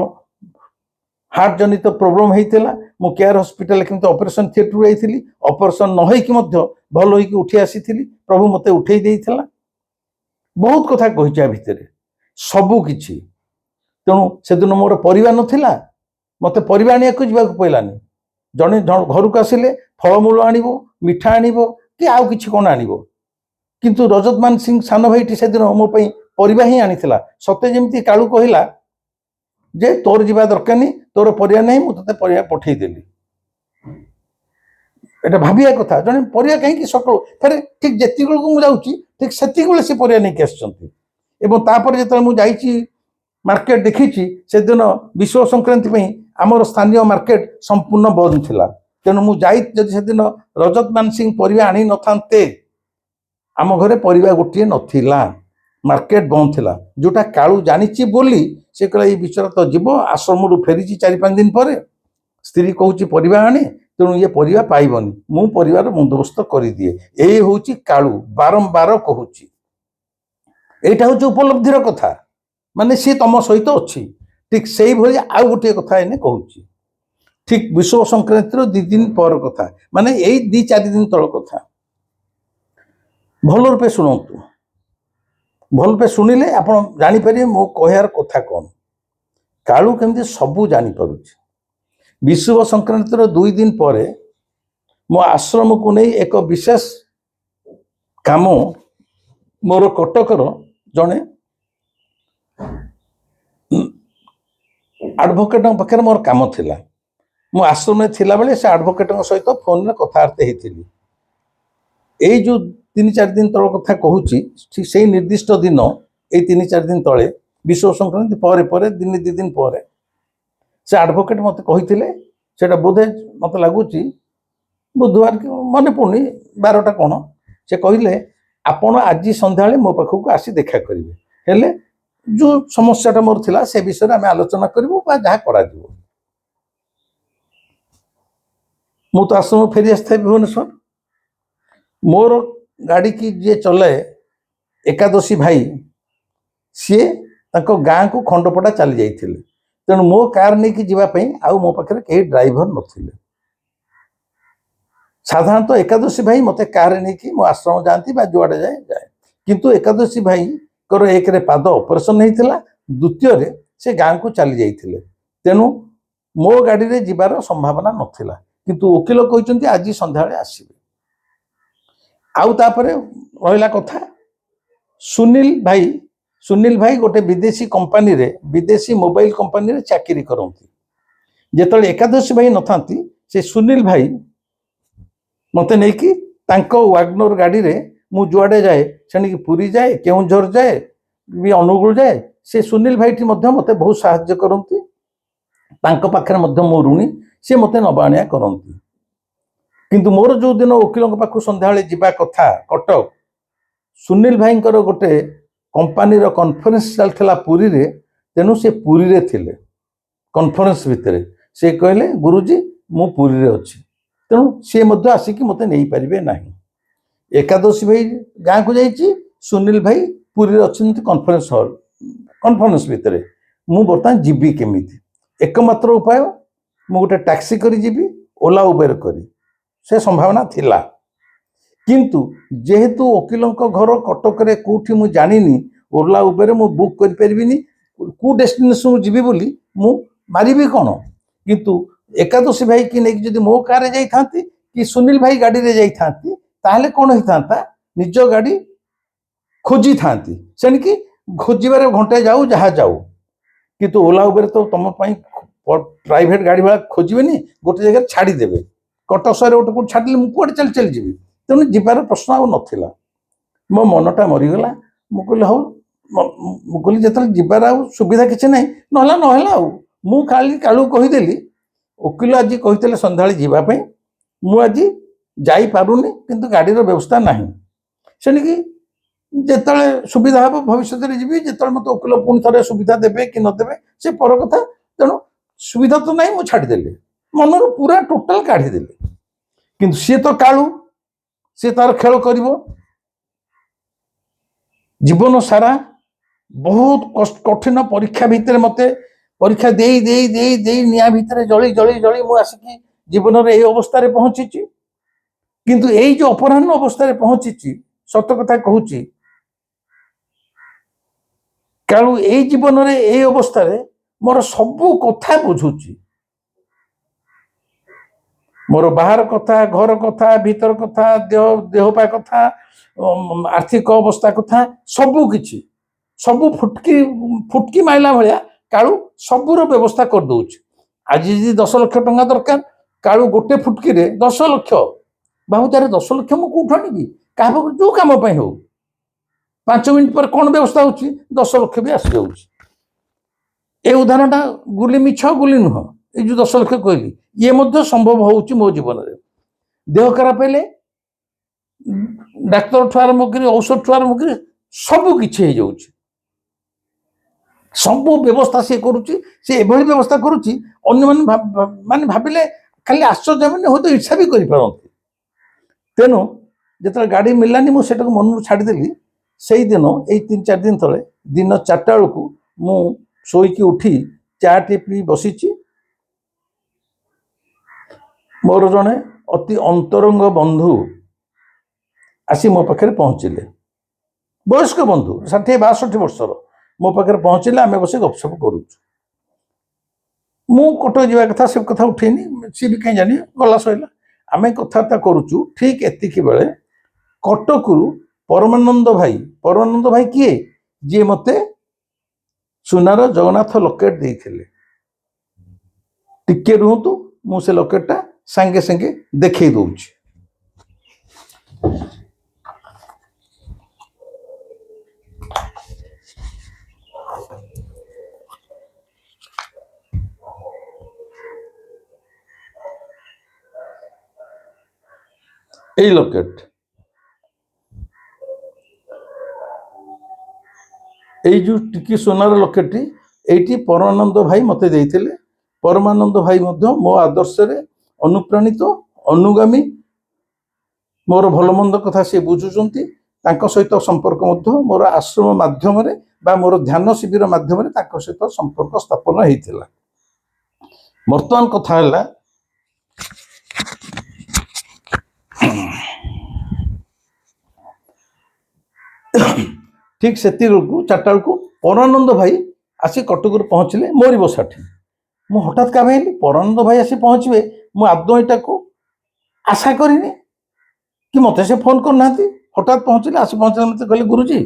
ହାର୍ଟ ଜନିତ ପ୍ରୋବ୍ଲେମ୍ ହେଇଥିଲା। ମୁଁ କେୟାର ହସ୍ପିଟାଲ କେମିତି ଅପରେସନ ଥିଏଟରକୁ ଯାଇଥିଲି, ଅପରେସନ ନ ହେଇକି ମଧ୍ୟ ଭଲ ହେଇକି ଉଠି ଆସିଥିଲି। ପ୍ରଭୁ ମୋତେ ଉଠେଇ ଦେଇଥିଲା। ବହୁତ କଥା କହିଛି ଆ ଭିତରେ, ସବୁ କିଛି। ତେଣୁ ସେଦିନ ମୋର ପରିବା ନଥିଲା, ମୋତେ ପରିବା ଆଣିବାକୁ ଯିବାକୁ ପଡ଼ିଲାନି। ଜଣେ ଘରକୁ ଆସିଲେ ଫଳମୂଳ ଆଣିବ, ମିଠା ଆଣିବ କି ଆଉ କିଛି କ'ଣ ଆଣିବ, କିନ୍ତୁ ରଜତ ମାନସିଂ ସାନ ଭାଇଟି ସେଦିନ ମୋ ପାଇଁ ପରିବା ହିଁ ଆଣିଥିଲା। ସତେ ଯେମିତି କାଳୁ କହିଲା ଯେ ତୋର ଯିବା ଦରକାର ନାହିଁ, ତୋର ପରିବା ନାହିଁ, ମୁଁ ତୋତେ ପରିବା ପଠେଇଦେଲି। এটা ଭାବିବା କଥା, ଜଣେ ପରିବା କାହିଁକି ସକାଳୁ ଫେରେ ଠିକ୍ ଯେତିକି ବେଳକୁ ମୁଁ ଯାଉଛି ଠିକ୍ ସେତିକି ବେଳେ ସେ ପରିବା ନେଇକି ଆସିଛନ୍ତି। ଏବଂ ତାପରେ ଯେତେବେଳେ ମୁଁ ଯାଇଛି ମାର୍କେଟ ଦେଖିଛି ସେଦିନ ବିଷୁବ ସଂକ୍ରାନ୍ତି ପାଇଁ ଆମର ସ୍ଥାନୀୟ ମାର୍କେଟ ସମ୍ପୂର୍ଣ୍ଣ ବନ୍ଦ ଥିଲା। ତେଣୁ ମୁଁ ଯାଇ ଯଦି ସେଦିନ ରଜତ ମାନସିଂ ପରିବା ଆଣି ନଥାନ୍ତେ, ଆମ ଘରେ ପରିବା ଗୋଟିଏ ନଥିଲା, ମାର୍କେଟ ବନ୍ଦ ଥିଲା। ଯୋଉଟା କାଳୁ ଜାଣିଛି ବୋଲି ସେ କହିଲା ଏଇ ବିଚରା ତ ଯିବ, ଆଶ୍ରମରୁ ଫେରିଛି 4-5 ଦିନ ପରେ, ସ୍ତ୍ରୀ କହୁଛି ପରିବା ଆଣେ, ତେଣୁ ଇଏ ପରିବା ପାଇବନି, ମୁଁ ପରିବାର ବନ୍ଦୋବସ୍ତ କରିଦିଏ। ଏଇ ହଉଛି କାଳୁ, ବାରମ୍ବାର କହୁଛି। এইটা হচ্ছে উপলব্ধির কথা, মানে সে তম সহিত অছি। ঠিক সেইভাবে আউ গোটিয়ে কথা এনে কହୁଛି। ঠিক বিষুব সংক্রান্তির 2 দিন পর কথা, মানে এই 2-4 দিন তল কথা। ଭଲ ରୂପେ ଶୁଣନ୍ତୁ, ଭଲ ରୂପେ ଶୁଣିଲେ ଆପଣ ଜାଣିପାରିବେ ମୋ କହିବାର କଥା କ'ଣ। କାଳୁ କେମିତି ସବୁ ଜାଣିପାରୁଛି। ବିଷୁବ ସଂକ୍ରାନ୍ତିର 2 ଦିନ ପରେ ମୋ ଆଶ୍ରମକୁ ନେଇ ଏକ ବିଶେଷ କାମ ମୋର କଟକର ଜଣେ ଆଡଭୋକେଟଙ୍କ ପାଖରେ ମୋର କାମ ଥିଲା। ମୁଁ ଆଶ୍ରମରେ ଥିଲାବେଳେ ସେ ଆଡଭୋକେଟଙ୍କ ସହିତ ଫୋନରେ କଥାବାର୍ତ୍ତା ହେଇଥିଲି। ଏଇ ଯୋଉ 3-4 ଦିନ ତଳ କଥା କହୁଛି, ଠିକ୍ ସେଇ ନିର୍ଦ୍ଦିଷ୍ଟ ଦିନ, ଏଇ 3-4 ଦିନ ତଳେ ବିଷୁବ ସଂକ୍ରାନ୍ତି ପରେ ପରେ 1-2 ଦିନ ପରେ ସେ ଆଡଭୋକେଟ ମୋତେ କହିଥିଲେ, ସେଟା ବୋଧେ ମୋତେ ଲାଗୁଛି ବୁଧବାର କି ମନେ ପଡ଼ୁନି ବାରଟା କ'ଣ, ସେ କହିଲେ ଆପଣ ଆଜି ସନ୍ଧ୍ୟାବେଳେ ମୋ ପାଖକୁ ଆସି ଦେଖା କରିବେ, ହେଲେ ଯୋଉ ସମସ୍ୟାଟା ମୋର ଥିଲା ସେ ବିଷୟରେ ଆମେ ଆଲୋଚନା କରିବୁ ବା ଯାହା କରାଯିବ। ମୁଁ ତ ଆଶ୍ରମ ଫେରି ଆସିଥାଏ ଭୁବନେଶ୍ୱର। ମୋର ଗାଡ଼ି କି ଯିଏ ଚଲାଏ ଏକାଦଶୀ ଭାଇ, ସିଏ ତାଙ୍କ ଗାଁକୁ ଖଣ୍ଡପଡ଼ା ଚାଲି ଯାଇଥିଲେ। ତେଣୁ ମୋ କାର୍ ନେଇକି ଯିବା ପାଇଁ ଆଉ ମୋ ପାଖରେ କେହି ଡ୍ରାଇଭର ନଥିଲେ। ସାଧାରଣତଃ ଏକାଦଶୀ ଭାଇ ମୋତେ କାରରେ ନେଇକି ମୋ ଆଶ୍ରମ ଯାଆନ୍ତି ବା ଯୁଆଡ଼େ ଯାଏ। କିନ୍ତୁ ଏକାଦଶୀ ଭାଇଙ୍କର ଏକରେ ପାଦ ଅପରେସନ ହେଇଥିଲା, ଦ୍ୱିତୀୟରେ ସେ ଗାଁକୁ ଚାଲି ଯାଇଥିଲେ। ତେଣୁ ମୋ ଗାଡ଼ିରେ ଯିବାର ସମ୍ଭାବନା ନଥିଲା, କିନ୍ତୁ ଓକିଲ କହିଛନ୍ତି ଆଜି ସନ୍ଧ୍ୟାବେଳେ ଆସିବେ। ଆଉ ତାପରେ ରହିଲା କଥା ସୁନୀଲ ଭାଇ ଗୋଟେ ବିଦେଶୀ କମ୍ପାନୀରେ, ବିଦେଶୀ ମୋବାଇଲ କମ୍ପାନୀରେ ଚାକିରି କରନ୍ତି। ଯେତେବେଳେ ଏକାଦଶୀ ଭାଇ ନଥାନ୍ତି, ସେ ସୁନୀଲ ଭାଇ ମୋତେ ନେଇକି ତାଙ୍କ ୱାଗନର ଗାଡ଼ିରେ ମୁଁ ଯୁଆଡ଼େ ଯାଏ, ସେଣିକି ପୁରୀ ଯାଏ, କେଉଁଝର ଯାଏ, ବି ଅନୁଗୁଳ ଯାଏ, ସେ ସୁନୀଲ ଭାଇଟି ମଧ୍ୟ ମୋତେ ବହୁତ ସାହାଯ୍ୟ କରନ୍ତି। ତାଙ୍କ ପାଖରେ ମଧ୍ୟ ମୋ ଋଣୀ, ସେ ମୋତେ ନବା ଆଣିବା କରନ୍ତି। କିନ୍ତୁ ମୋର ଯୋଉ ଦିନ ଓକିଲଙ୍କ ପାଖକୁ ସନ୍ଧ୍ୟାବେଳେ ଯିବା କଥା କଟକ, ସୁନୀଲ ଭାଇଙ୍କର ଗୋଟେ କମ୍ପାନୀର କନଫରେନ୍ସ ଚାଲିଥିଲା ପୁରୀରେ, ତେଣୁ ସେ ପୁରୀରେ ଥିଲେ। କନଫରେନ୍ସ ଭିତରେ ସେ କହିଲେ ଗୁରୁଜୀ ମୁଁ ପୁରୀରେ ଅଛି, ତେଣୁ ସିଏ ମଧ୍ୟ ଆସିକି ମୋତେ ନେଇପାରିବେ ନାହିଁ। ଏକାଦଶୀ ଭାଇ ଗାଁକୁ ଯାଇଛି, ସୁନୀଲ ଭାଇ ପୁରୀରେ ଅଛନ୍ତି କନଫରେନ୍ସ ଭିତରେ। ମୁଁ ବର୍ତ୍ତମାନ ଯିବି କେମିତି? एकमात्र उपाय ମୁଁ ଗୋଟେ ଟ୍ୟାକ୍ସି କରି ଯିବି, ଓଲା ଉବେର କରି, ସେ ସମ୍ଭାବନା ଥିଲା। କିନ୍ତୁ ଯେହେତୁ ଓକିଲଙ୍କ ଘର କଟକରେ କୋଉଠି ମୁଁ ଜାଣିନି, ଓଲା ଉବେର ମୁଁ ବୁକ୍ କରିପାରିବିନି, କୋଉ ଡେଷ୍ଟିନେସନକୁ ଯିବି ବୋଲି ମୁଁ ମାରିବି କ'ଣ? କିନ୍ତୁ ଏକାଦଶୀ ଭାଇ କି ନେଇକି ଯଦି ମୋ କାରରେ ଯାଇଥାନ୍ତି କି ସୁନୀଲ ଭାଇ ଗାଡ଼ିରେ ଯାଇଥାନ୍ତି, ତାହେଲେ କ'ଣ ହେଇଥାନ୍ତା, ନିଜ ଗାଡ଼ି ଖୋଜିଥାନ୍ତି। ସେଣିକି ଖୋଜିବାରେ ଘଣ୍ଟେ ଯାଉ ଯାହା ଯାଉ। କିନ୍ତୁ ଓଲା ଉବେର ତ ତମ ପାଇଁ ପ୍ରାଇଭେଟ ଗାଡ଼ି ଭଳିଆ ଖୋଜିବେନି, ଗୋଟେ ଜାଗାରେ ଛାଡ଼ିଦେବେ। କଟକ ସହରରେ ଗୋଟେ କୋଉଠି ଛାଡ଼ିଲେ ମୁଁ କୁଆଡ଼େ ଚାଲି ଚାଲି ଯିବି? ତେଣୁ ଯିବାର ପ୍ରଶ୍ନ ଆଉ ନଥିଲା। ମୋ ମନଟା ମରିଗଲା। ମୁଁ କହିଲି ହଉ, ମୁଁ କହିଲି ଯେତେବେଳେ ଯିବାର ଆଉ ସୁବିଧା କିଛି ନାହିଁ, ନହେଲା ଆଉ। ମୁଁ ଖାଲି କାଳୁ କହିଦେଲି, ଓକିଲ ଆଜି କହିଥିଲେ ସନ୍ଧ୍ୟାବେଳେ ଯିବା ପାଇଁ, ମୁଁ ଆଜି ଯାଇପାରୁନି, କିନ୍ତୁ ଗାଡ଼ିର ବ୍ୟବସ୍ଥା ନାହିଁ। ସେଣିକି ଯେତେବେଳେ ସୁବିଧା ହେବ ଭବିଷ୍ୟତରେ ଯିବି, ଯେତେବେଳେ ମୋତେ ଓକିଲ ପୁଣି ଥରେ ସୁବିଧା ଦେବେ କି ନଦେବେ ସେ ପର କଥା। ତେଣୁ ସୁବିଧା ତ ନାହିଁ, ମୁଁ ଛାଡ଼ିଦେଲି, ମନରୁ ପୁରା ଟୋଟାଲ କାଢ଼ିଦେଲି। କିନ୍ତୁ ସିଏ ତ କାଳୁ, ସିଏ ତାର ଖେଳ କରିବ। ଜୀବନ ସାରା ବହୁତ କଠିନ ପରୀକ୍ଷା ଭିତରେ ମୋତେ ପରୀକ୍ଷା ଦେଇ ଦେଇ ଦେଇ ଦେଇ ନିଆଁ ଭିତରେ ଜଳି ଜଳି ଜଳି ମୁଁ ଆସିକି ଜୀବନରେ ଏଇ ଅବସ୍ଥାରେ ପହଞ୍ଚିଛି। କିନ୍ତୁ ଏଇ ଯୋଉ ଅପରାହ୍ନ ଅବସ୍ଥାରେ ପହଞ୍ଚିଛି, ସତ କଥା କହୁଛି, କାଳୁ ଏଇ ଜୀବନରେ ଏଇ ଅବସ୍ଥାରେ ମୋର ସବୁ କଥା ବୁଝୁଛି। ମୋର ବାହାର କଥା, ଘର କଥା, ଭିତର କଥା, ଦେହପା କଥା, ଆର୍ଥିକ ଅବସ୍ଥା କଥା, ସବୁ କିଛି, ସବୁ ଫୁଟକି ମାଇଲା ଭଳିଆ କାଳୁ ସବୁର ବ୍ୟବସ୍ଥା କରିଦଉଛି। ଆଜି ଯଦି 10 ଲକ୍ଷ ଟଙ୍କା ଦରକାର, କାଳୁ ଗୋଟେ ଫୁଟକିରେ 10 ଲକ୍ଷ। ବାବୁ ତାର 10 ଲକ୍ଷ ମୁଁ କୋଉଠୁ ଆଣିବି? କାହା ପାଖରୁ ଯୋଉ କାମ ପାଇଁ ହଉ, 5 ମିନିଟ୍ ପରେ କ'ଣ ବ୍ୟବସ୍ଥା ହଉଛି, 10 ଲକ୍ଷ ବି ଆସିଯାଉଛି। ଏ ଉଦାହରଣଟା ଗୁଲି ମିଛ ଗୁଲି ନୁହଁ। এই ଯୋଉ 10 ଲକ୍ଷ କହିଲି, ଇଏ ମଧ୍ୟ ସମ୍ଭବ ହଉଛି ମୋ ଜୀବନରେ। ଦେହ ଖରାପ ହେଲେ ଡାକ୍ତରଠୁ ଆରମ୍ଭ କରି, ଔଷଧଠୁ ଆରମ୍ଭ କରି ସବୁ କିଛି ହେଇଯାଉଛି। ସବୁ ବ୍ୟବସ୍ଥା ସିଏ କରୁଛି। ସେ ଏଭଳି ବ୍ୟବସ୍ଥା କରୁଛି, ଅନ୍ୟମାନେ ମାନେ ଭାବିଲେ ଖାଲି ଆଶ୍ଚର୍ଯ୍ୟ ହେବେନି, ହୁଏତ ଇଚ୍ଛା ବି କରିପାରନ୍ତି। ତେଣୁ ଯେତେବେଳେ ଗାଡ଼ି ମିଳିଲାନି, ମୁଁ ସେଟାକୁ ମନରୁ ଛାଡ଼ିଦେଲି। ସେଇଦିନ, ଏଇ 3-4 ଦିନ ତଳେ, ଦିନ 4ଟା ବେଳକୁ ମୁଁ ଶୋଇକି ଉଠି ଚା ଟେ ପିଇ ବସିଛି। ମୋର ଜଣେ ଅତି ଅନ୍ତରଙ୍ଗ ବନ୍ଧୁ ଆସି ମୋ ପାଖରେ ପହଞ୍ଚିଲେ। ବୟସ୍କ ବନ୍ଧୁ, 60-62 ବର୍ଷର, ମୋ ପାଖରେ ପହଞ୍ଚିଲେ। ଆମେ ବସି ଗପସପ କରୁଛୁ। ମୁଁ କଟକ ଯିବା କଥା, ସେ କଥା ଉଠେଇନି, ସିଏ ବି କାହିଁ ଜାଣିବେ, ଗଲା ସଇଲା। ଆମେ କଥାବାର୍ତ୍ତା କରୁଛୁ। ଠିକ ଏତିକି ବେଳେ କଟକରୁ ପରମାନନ୍ଦ ଭାଇ କିଏ? ଯିଏ ମୋତେ ସୁନାର ଜଗନ୍ନାଥ ଲକେଟ ଦେଇଥିଲେ। ଟିକେ ରୁହନ୍ତୁ, ମୁଁ ସେ ଲକେଟଟା ସାଙ୍ଗେ ସାଙ୍ଗେ ଦେଖେଇ ଦଉଛି। এই লকেট, এই ଯୋଉ ଟିକି ସୁନାର ଲକେଟଟି, এইଟି ପରମାନନ୍ଦ ଭାଇ ମୋତେ ଦେଇଥିଲେ। ପରମାନନ୍ଦ ଭାଇ ମଧ୍ୟ ମୋ ଆଦର୍ଶରେ ଅନୁପ୍ରାଣିତ, ଅନୁଗାମୀ। ମୋର ଭଲ ମନ୍ଦ କଥା ସେ ବୁଝୁଛନ୍ତି। ତାଙ୍କ ସହିତ ସମ୍ପର୍କ ମଧ୍ୟ ମୋର ଆଶ୍ରମ ମାଧ୍ୟମରେ ବା ମୋର ଧ୍ୟାନ ଶିବିର ମାଧ୍ୟମରେ ତାଙ୍କ ସହିତ ସମ୍ପର୍କ ସ୍ଥାପନ ହେଇଥିଲା। ବର୍ତ୍ତମାନ କଥା ହେଲା, ଠିକ ସେତିକି 4ଟା ବେଳକୁ ପରମାନନ୍ଦ ଭାଇ ଆସି କଟକରୁ ପହଞ୍ଚିଲେ ମୋରି ବସାଠି। ମୁଁ ହଠାତ୍ ଭାବିଲି ପରମାନନ୍ଦ ଭାଇ ଆସି ପହଞ୍ଚିବେ, ମୁଁ ଆଦୌ ଏଟାକୁ ଆଶା କରିନି କି ମୋତେ ସେ ଫୋନ କରିନାହାନ୍ତି। ହଠାତ୍ ପହଞ୍ଚିଲେ, ଆସି ପହଞ୍ଚିଲେ ମୋତେ କହିଲେ, ଗୁରୁଜୀ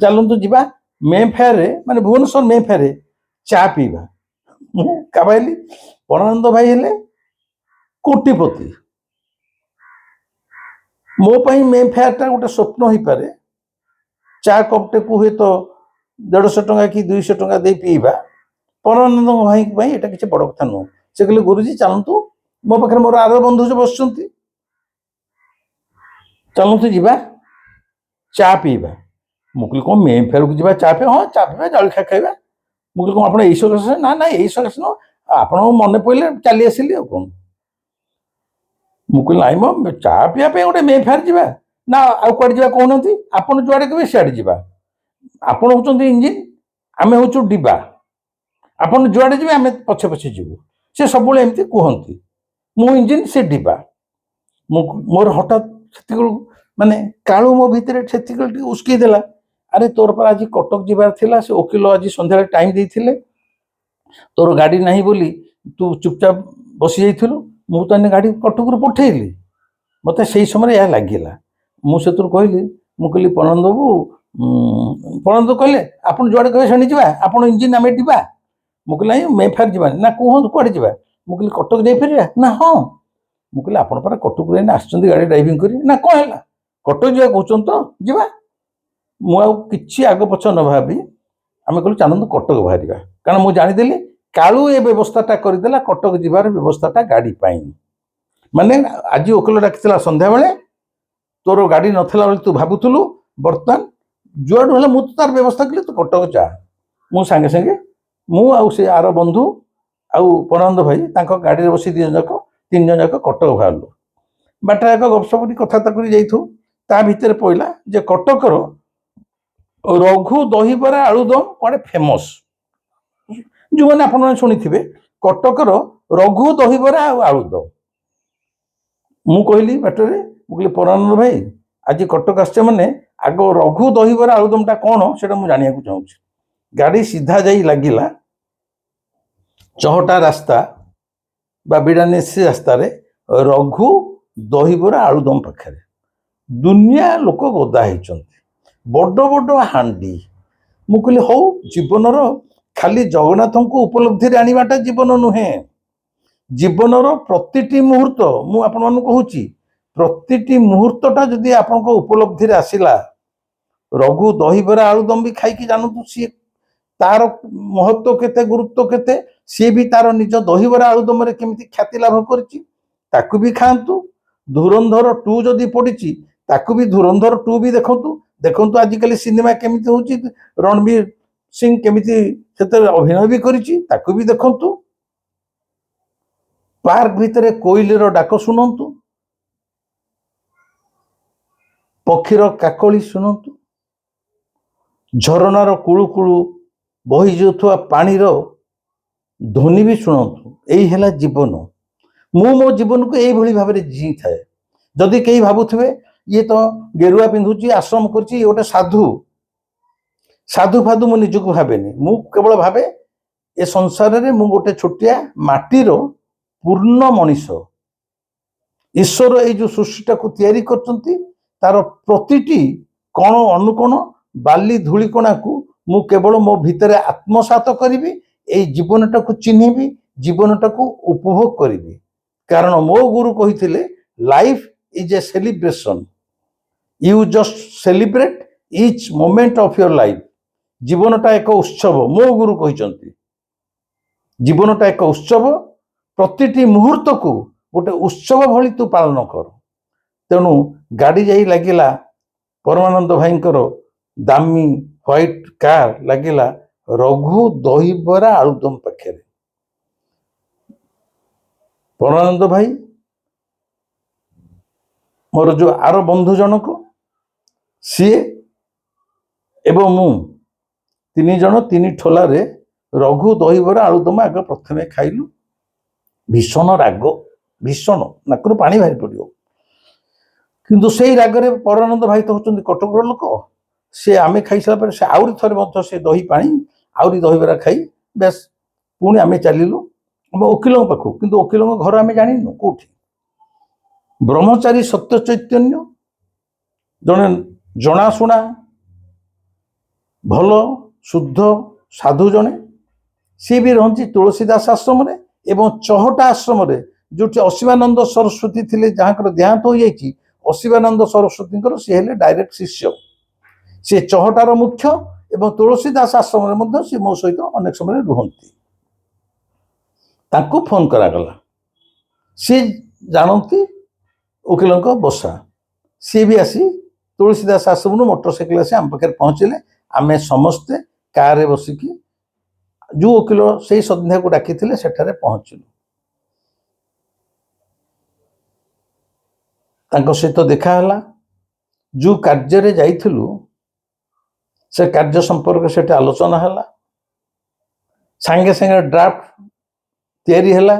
ଚାଲନ୍ତୁ ଯିବା ମେ ଫେୟାରରେ, ମାନେ ଭୁବନେଶ୍ୱର ମେ ଫେୟାରରେ ଚା ପିଇବା। ମୁଁ ଭାବିଲି ପରମାନନ୍ଦ ଭାଇ ହେଲେ କୋଟିପତି। ମୋ ପାଇଁ ମେ ଫେୟାରଟା ଗୋଟେ ସ୍ୱପ୍ନ ହେଇପାରେ। ଚା କପ୍ଟାକୁ ହୁଏତ 150 ଟଙ୍କା କି 200 ଟଙ୍କା ଦେଇ ପିଇବା, ପରମାନନ୍ଦ ଭାଇ ପାଇଁ ଏଟା କିଛି ବଡ଼ କଥା ନୁହଁ। ସେ କହିଲେ, ଗୁରୁଜୀ ଚାଲନ୍ତୁ, ମୋ ପାଖରେ ମୋର ଆର ବନ୍ଧୁ ଯେ ବସୁଛନ୍ତି, ଚାଲନ୍ତୁ ଯିବା ଚା ପିଇବା। ମୁଁ କହିଲି, କ'ଣ ମେ ଫେୟାରକୁ ଯିବା ଚା ପିଇବା? ହଁ, ଚା ପିଇବା, ଜଳଖିଆ ଖାଇବା। ମୁଁ କହିଲି, କ'ଣ ଆପଣ ଏଇ ସକାଶେ? ନା ଏଇ ସକାଶେ ନୁହଁ, ଆପଣଙ୍କୁ ମନେ ପଡ଼ିଲେ ଚାଲି ଆସିଲି ଆଉ କ'ଣ। ମୁଁ କହିଲି ନାଇଁ ମ ଚା ପିଇବା ପାଇଁ ଗୋଟେ ମେଫେୟାର ଯିବା ନା ଆଉ କୁଆଡ଼େ ଯିବା କହୁନାହାନ୍ତି, ଆପଣ ଯୁଆଡ଼େ କହିବେ ସିଆଡ଼େ ଯିବା। ଆପଣ ହେଉଛନ୍ତି ଇଞ୍ଜିନ୍, ଆମେ ହେଉଛୁ ଡିବା, ଆପଣ ଯୁଆଡ଼େ ଯିବେ ଆମେ ପଛେ ପଛେ ଯିବୁ। ସେ ସବୁବେଳେ ଏମିତି କୁହନ୍ତି, ମୁଁ ଇଞ୍ଜିନ୍ ସେ ଡିବା। ମୁଁ ମୋର ହଠାତ୍ ସେତିକିବେଳକୁ ମାନେ କାଳୁ ମୋ ଭିତରେ ସେତିକିବେଳେ ଟିକେ ଉସ୍କେଇ ଦେଲା, ଆରେ ତୋର ପରା ଆଜି କଟକ ଯିବାର ଥିଲା, ସେ ଓକିଲ ଆଜି ସନ୍ଧ୍ୟାବେଳେ ଟାଇମ୍ ଦେଇଥିଲେ, ତୋର ଗାଡ଼ି ନାହିଁ ବୋଲି ତୁ ଚୁପଚାପ ବସି ଯାଇଥିଲୁ, ମୁଁ ତ ଏନେ ଗାଡ଼ି କଟକରୁ ପଠେଇଲି। ମୋତେ ସେଇ ସମୟରେ ଏହା ଲାଗିଲା। ମୁଁ ସେଥିରୁ କହିଲି, ମୁଁ କହିଲି ପରମାନନ୍ଦ ବାବୁ, ପରମାନନ୍ଦ କହିଲେ ଆପଣ ଯୁଆଡ଼େ କହିବେ ସେଠି ଯିବା, ଆପଣ ଇଞ୍ଜିନ୍ ଆମେ ଯିବା। ମୁଁ କହିଲି ନାଇଁ ମେଫେୟାର ଯିବାନି ନା, କୁହନ୍ତୁ କୁଆଡ଼େ ଯିବା। ମୁଁ କହିଲି କଟକ ଯାଇପାରିବା ନା, ହଁ। ମୁଁ କହିଲି ଆପଣ ପରା କଟକରୁ ଏଇନେ ଆସିଛନ୍ତି ଗାଡ଼ି ଡ୍ରାଇଭିଂ କରି, ନା କ'ଣ ହେଲା, କଟକ ଯିବା କହୁଛନ୍ତି ତ ଯିବା। ମୁଁ ଆଉ କିଛି ଆଗ ପଛ ନ ଭାବି ଆମେ କହିଲୁ ଚାଲନ୍ତୁ କଟକ ବାହାରିବା, କାରଣ ମୁଁ ଜାଣିଦେଲି କାଳୁ ଏ ବ୍ୟବସ୍ଥାଟା କରିଦେଲା କଟକ ଯିବାର ବ୍ୟବସ୍ଥାଟା ଗାଡ଼ି ପାଇଁ। ମାନେ ଆଜି ଓକିଲ ଡାକିଥିଲା ସନ୍ଧ୍ୟାବେଳେ, ତୋର ଗାଡ଼ି ନଥିଲା ବୋଲି ତୁ ଭାବୁଥିଲୁ, ବର୍ତ୍ତମାନ ଯୁଆଡ଼ୁ ହେଲେ ମୁଁ ତ ତାର ବ୍ୟବସ୍ଥା କଲି, ତୁ କଟକ ଯା। ମୁଁ ସାଙ୍ଗେ ସାଙ୍ଗେ ମୁଁ ଆଉ ସେ ଆର ବନ୍ଧୁ ଆଉ ପରମାନନ୍ଦ ଭାଇ ତାଙ୍କ ଗାଡ଼ିରେ ବସି 3 ଜଣ ଯାକ କଟକ ବାହାରିଲୁ। ବାଟରେ ଏକ ଗପସପ କରି କଥାବାର୍ତ୍ତା କରି ଯାଇଥିବୁ, ତା ଭିତରେ ପଇଲା ଯେ କଟକର ରଘୁ ଦହିବରା ଆଳୁଦମ କୁଆଡ଼େ ଫେମସ୍। ଯେଉଁମାନେ ଆପଣମାନେ ଶୁଣିଥିବେ କଟକର ରଘୁ ଦହିବରା ଆଉ ଆଳୁଦମ। ମୁଁ କହିଲି ବାଟରେ, ମୁଁ କହିଲି ପରମାନନ୍ଦ ଭାଇ ଆଜି କଟକ ଆସିଛେ ମାନେ ଆଗ ରଘୁ ଦହିବରା ଆଳୁଦମଟା କ'ଣ ସେଇଟା ମୁଁ ଜାଣିବାକୁ ଚାହୁଁଛି। ଗାଡ଼ି ସିଧା ଯାଇ ଲାଗିଲା ଚହଟା ରାସ୍ତା ବା ବିଡ଼ାନେସି ରାସ୍ତାରେ ରଘୁ ଦହିବରା ଆଳୁଦମ ପାଖରେ। ଦୁନିଆ ଲୋକ ଗଦା ହେଇଛନ୍ତି, ବଡ଼ ବଡ଼ ହାଣ୍ଡି। ମୁଁ କହିଲି ହଉ, ଜୀବନର ଖାଲି ଜଗନ୍ନାଥଙ୍କୁ ଉପଲବ୍ଧିରେ ଆଣିବାଟା ଜୀବନ ନୁହେଁ, ଜୀବନର ପ୍ରତିଟି ମୁହୂର୍ତ୍ତ, ମୁଁ ଆପଣମାନଙ୍କୁ କହୁଛି ପ୍ରତିଟି ମୁହୂର୍ତ୍ତଟା ଯଦି ଆପଣଙ୍କ ଉପଲବ୍ଧିରେ ଆସିଲା, ରଘୁ ଦହିବରା ଆଳୁଦମ ବି ଖାଇକି ଜାଣନ୍ତୁ ସିଏ ତାର ମହତ୍ଵ କେତେ, ଗୁରୁତ୍ୱ କେତେ, ସିଏ ବି ତାର ନିଜ ଦହିବରା ଆଳୁଦମରେ କେମିତି ଖ୍ୟାତି ଲାଭ କରିଛି, ତାକୁ ବି ଖାଆନ୍ତୁ। ଧୁରନ୍ଧର 2 ଯଦି ପଡ଼ିଛି ତାକୁ ବି ଧୁରନ୍ଧର 2 ବି ଦେଖନ୍ତୁ। ଦେଖନ୍ତୁ ଆଜିକାଲି ସିନେମା କେମିତି ହଉଛି, ରଣବୀର ସିଂ କେମିତି ସେଥିରେ ଅଭିନୟ ବି କରିଛି, ତାକୁ ବି ଦେଖନ୍ତୁ। ପାର୍କ ଭିତରେ କୋଇଲିର ଡାକ ଶୁଣନ୍ତୁ, ପକ୍ଷୀର କାକଳି ଶୁଣନ୍ତୁ, ଝରଣାର କୁଳୁ କୁଳୁ ବହି ଯାଉଥିବା ପାଣିର ଧ୍ୱନି ବି ଶୁଣନ୍ତୁ। ଏଇ ହେଲା ଜୀବନ। ମୁଁ ମୋ ଜୀବନକୁ ଏଇଭଳି ଭାବରେ ଜିଇଥାଏ। ଯଦି କେହି ଭାବୁଥିବେ ଇଏ ତ ଗେରୁଆ ପିନ୍ଧୁଛି, ଆଶ୍ରମ କରୁଛି, ଇଏ ଗୋଟେ ସାଧୁ, ସାଧୁ ଫାଧୁ ମୁଁ ନିଜକୁ ଭାବେନି। ମୁଁ କେବଳ ଭାବେ ଏ ସଂସାରରେ ମୁଁ ଗୋଟେ ଛୋଟିଆ ମାଟିର ପୂର୍ଣ୍ଣ ମଣିଷ। ଈଶ୍ୱର ଏଇ ଯେଉଁ ସୃଷ୍ଟିଟାକୁ ତିଆରି କରିଛନ୍ତି, ତାର ପ୍ରତିଟି କଣ ଅନୁକୋଣ ବାଲି ଧୂଳିକଣାକୁ ମୁଁ କେବଳ ମୋ ଭିତରେ ଆତ୍ମସାତ କରିବି, ଏଇ ଜୀବନଟାକୁ ଚିହ୍ନିବି, ଜୀବନଟାକୁ ଉପଭୋଗ କରିବି। କାରଣ ମୋ ଗୁରୁ କହିଥିଲେ life is a celebration, you just celebrate each moment of your life. ଜୀବନଟା ଏକ ଉତ୍ସବ, ମୋ ଗୁରୁ କହିଛନ୍ତି ଜୀବନଟା ଏକ ଉତ୍ସବ, ପ୍ରତିଟି ମୁହୂର୍ତ୍ତକୁ ଗୋଟେ ଉତ୍ସବ ଭଳି ତୁ ପାଳନ କର। ତେଣୁ ଗାଡ଼ି ଯାଇ ଲାଗିଲା ପରମାନନ୍ଦ ଭାଇଙ୍କର ଦାମୀ ହ୍ୱାଇଟ୍ କାର୍ ଲାଗିଲା ରଘୁ ଦହିବରା ଆଳୁଦମ ପାଖରେ। ପରମାନନ୍ଦ ଭାଇ, ମୋର ଯେଉଁ ଆର ବନ୍ଧୁ ଜଣକ, ସିଏ ଏବଂ ମୁଁ 3 ଜଣ 3 ଠୋଲାରେ ରଘୁ ଦହିବରା ଆଳୁଦମ ଆଗ ପ୍ରଥମେ ଖାଇଲୁ। ଭୀଷଣ ରାଗ, ଭୀଷଣ, ନାକରୁ ପାଣି ବାହାରି ପଡ଼ିବ। କିନ୍ତୁ ସେଇ ରାଗରେ ପରମାନନ୍ଦ ଭାଇ ତ ହେଉଛନ୍ତି କଟକର ଲୋକ, ସେ ଆମେ ଖାଇସାରିଲା ପରେ ସେ ଆହୁରି ଥରେ ମଧ୍ୟ ସେ ଦହି ପାଣି ଆହୁରି ଦହିବରା ଖାଇ ବେଶ ପୁଣି ଆମେ ଚାଲିଲୁ ଆମ ଓକିଲଙ୍କ ପାଖକୁ। କିନ୍ତୁ ଓକିଲଙ୍କ ଘର ଆମେ ଜାଣିନୁ କୋଉଠି। ବ୍ରହ୍ମଚାରୀ ସତ୍ୟ ଚୈତନ୍ୟ ଜଣେ ଜଣାଶୁଣା ଭଲ ଶୁଦ୍ଧ ସାଧୁ ଜଣେ, ସିଏ ବି ରହନ୍ତି ତୁଳସୀଦାସ ଆଶ୍ରମରେ ଏବଂ ଚହଟା ଆଶ୍ରମରେ, ଯେଉଁଠି ଅଶିବାନନ୍ଦ ସରସ୍ୱତୀ ଥିଲେ, ଯାହାଙ୍କର ଦେହାନ୍ତ ହୋଇଯାଇଛି। ଅଶିବାନନ୍ଦ ସରସ୍ୱତୀଙ୍କର ସେ ହେଲେ ଡାଇରେକ୍ଟ ଶିଷ୍ୟ। ସେ ଚହଟାର ମୁଖ୍ୟ ଏବଂ ତୁଳସୀଦାସ ଆଶ୍ରମରେ ମଧ୍ୟ ସେ ମୋ ସହିତ ଅନେକ ସମୟରେ ରୁହନ୍ତି। ତାଙ୍କୁ ଫୋନ କରାଗଲା, ସିଏ ଜାଣନ୍ତି ଓକିଲଙ୍କ ବସା, ସିଏ ବି ଆସି ତୁଳସୀଦାସ ଆଶ୍ରମରୁ ମୋଟରସାଇକେଲ ଆସି ଆମ ପାଖରେ ପହଞ୍ଚିଲେ। ଆମେ ସମସ୍ତେ କାରରେ ବସିକି ଯେଉଁ ଓକିଲ ସେଇ ସନ୍ଧ୍ୟାକୁ ଡାକିଥିଲେ ସେଠାରେ ପହଞ୍ଚିଲୁ। ତାଙ୍କ ସହିତ ଦେଖା ହେଲା। ଯେଉଁ କାର୍ଯ୍ୟରେ ଯାଇଥିଲୁ ସେ କାର୍ଯ୍ୟ ସମ୍ପର୍କରେ ସେଠି ଆଲୋଚନା ହେଲା। ସାଙ୍ଗେ ସାଙ୍ଗେ ଡ୍ରାଫ୍ଟ ତିଆରି ହେଲା।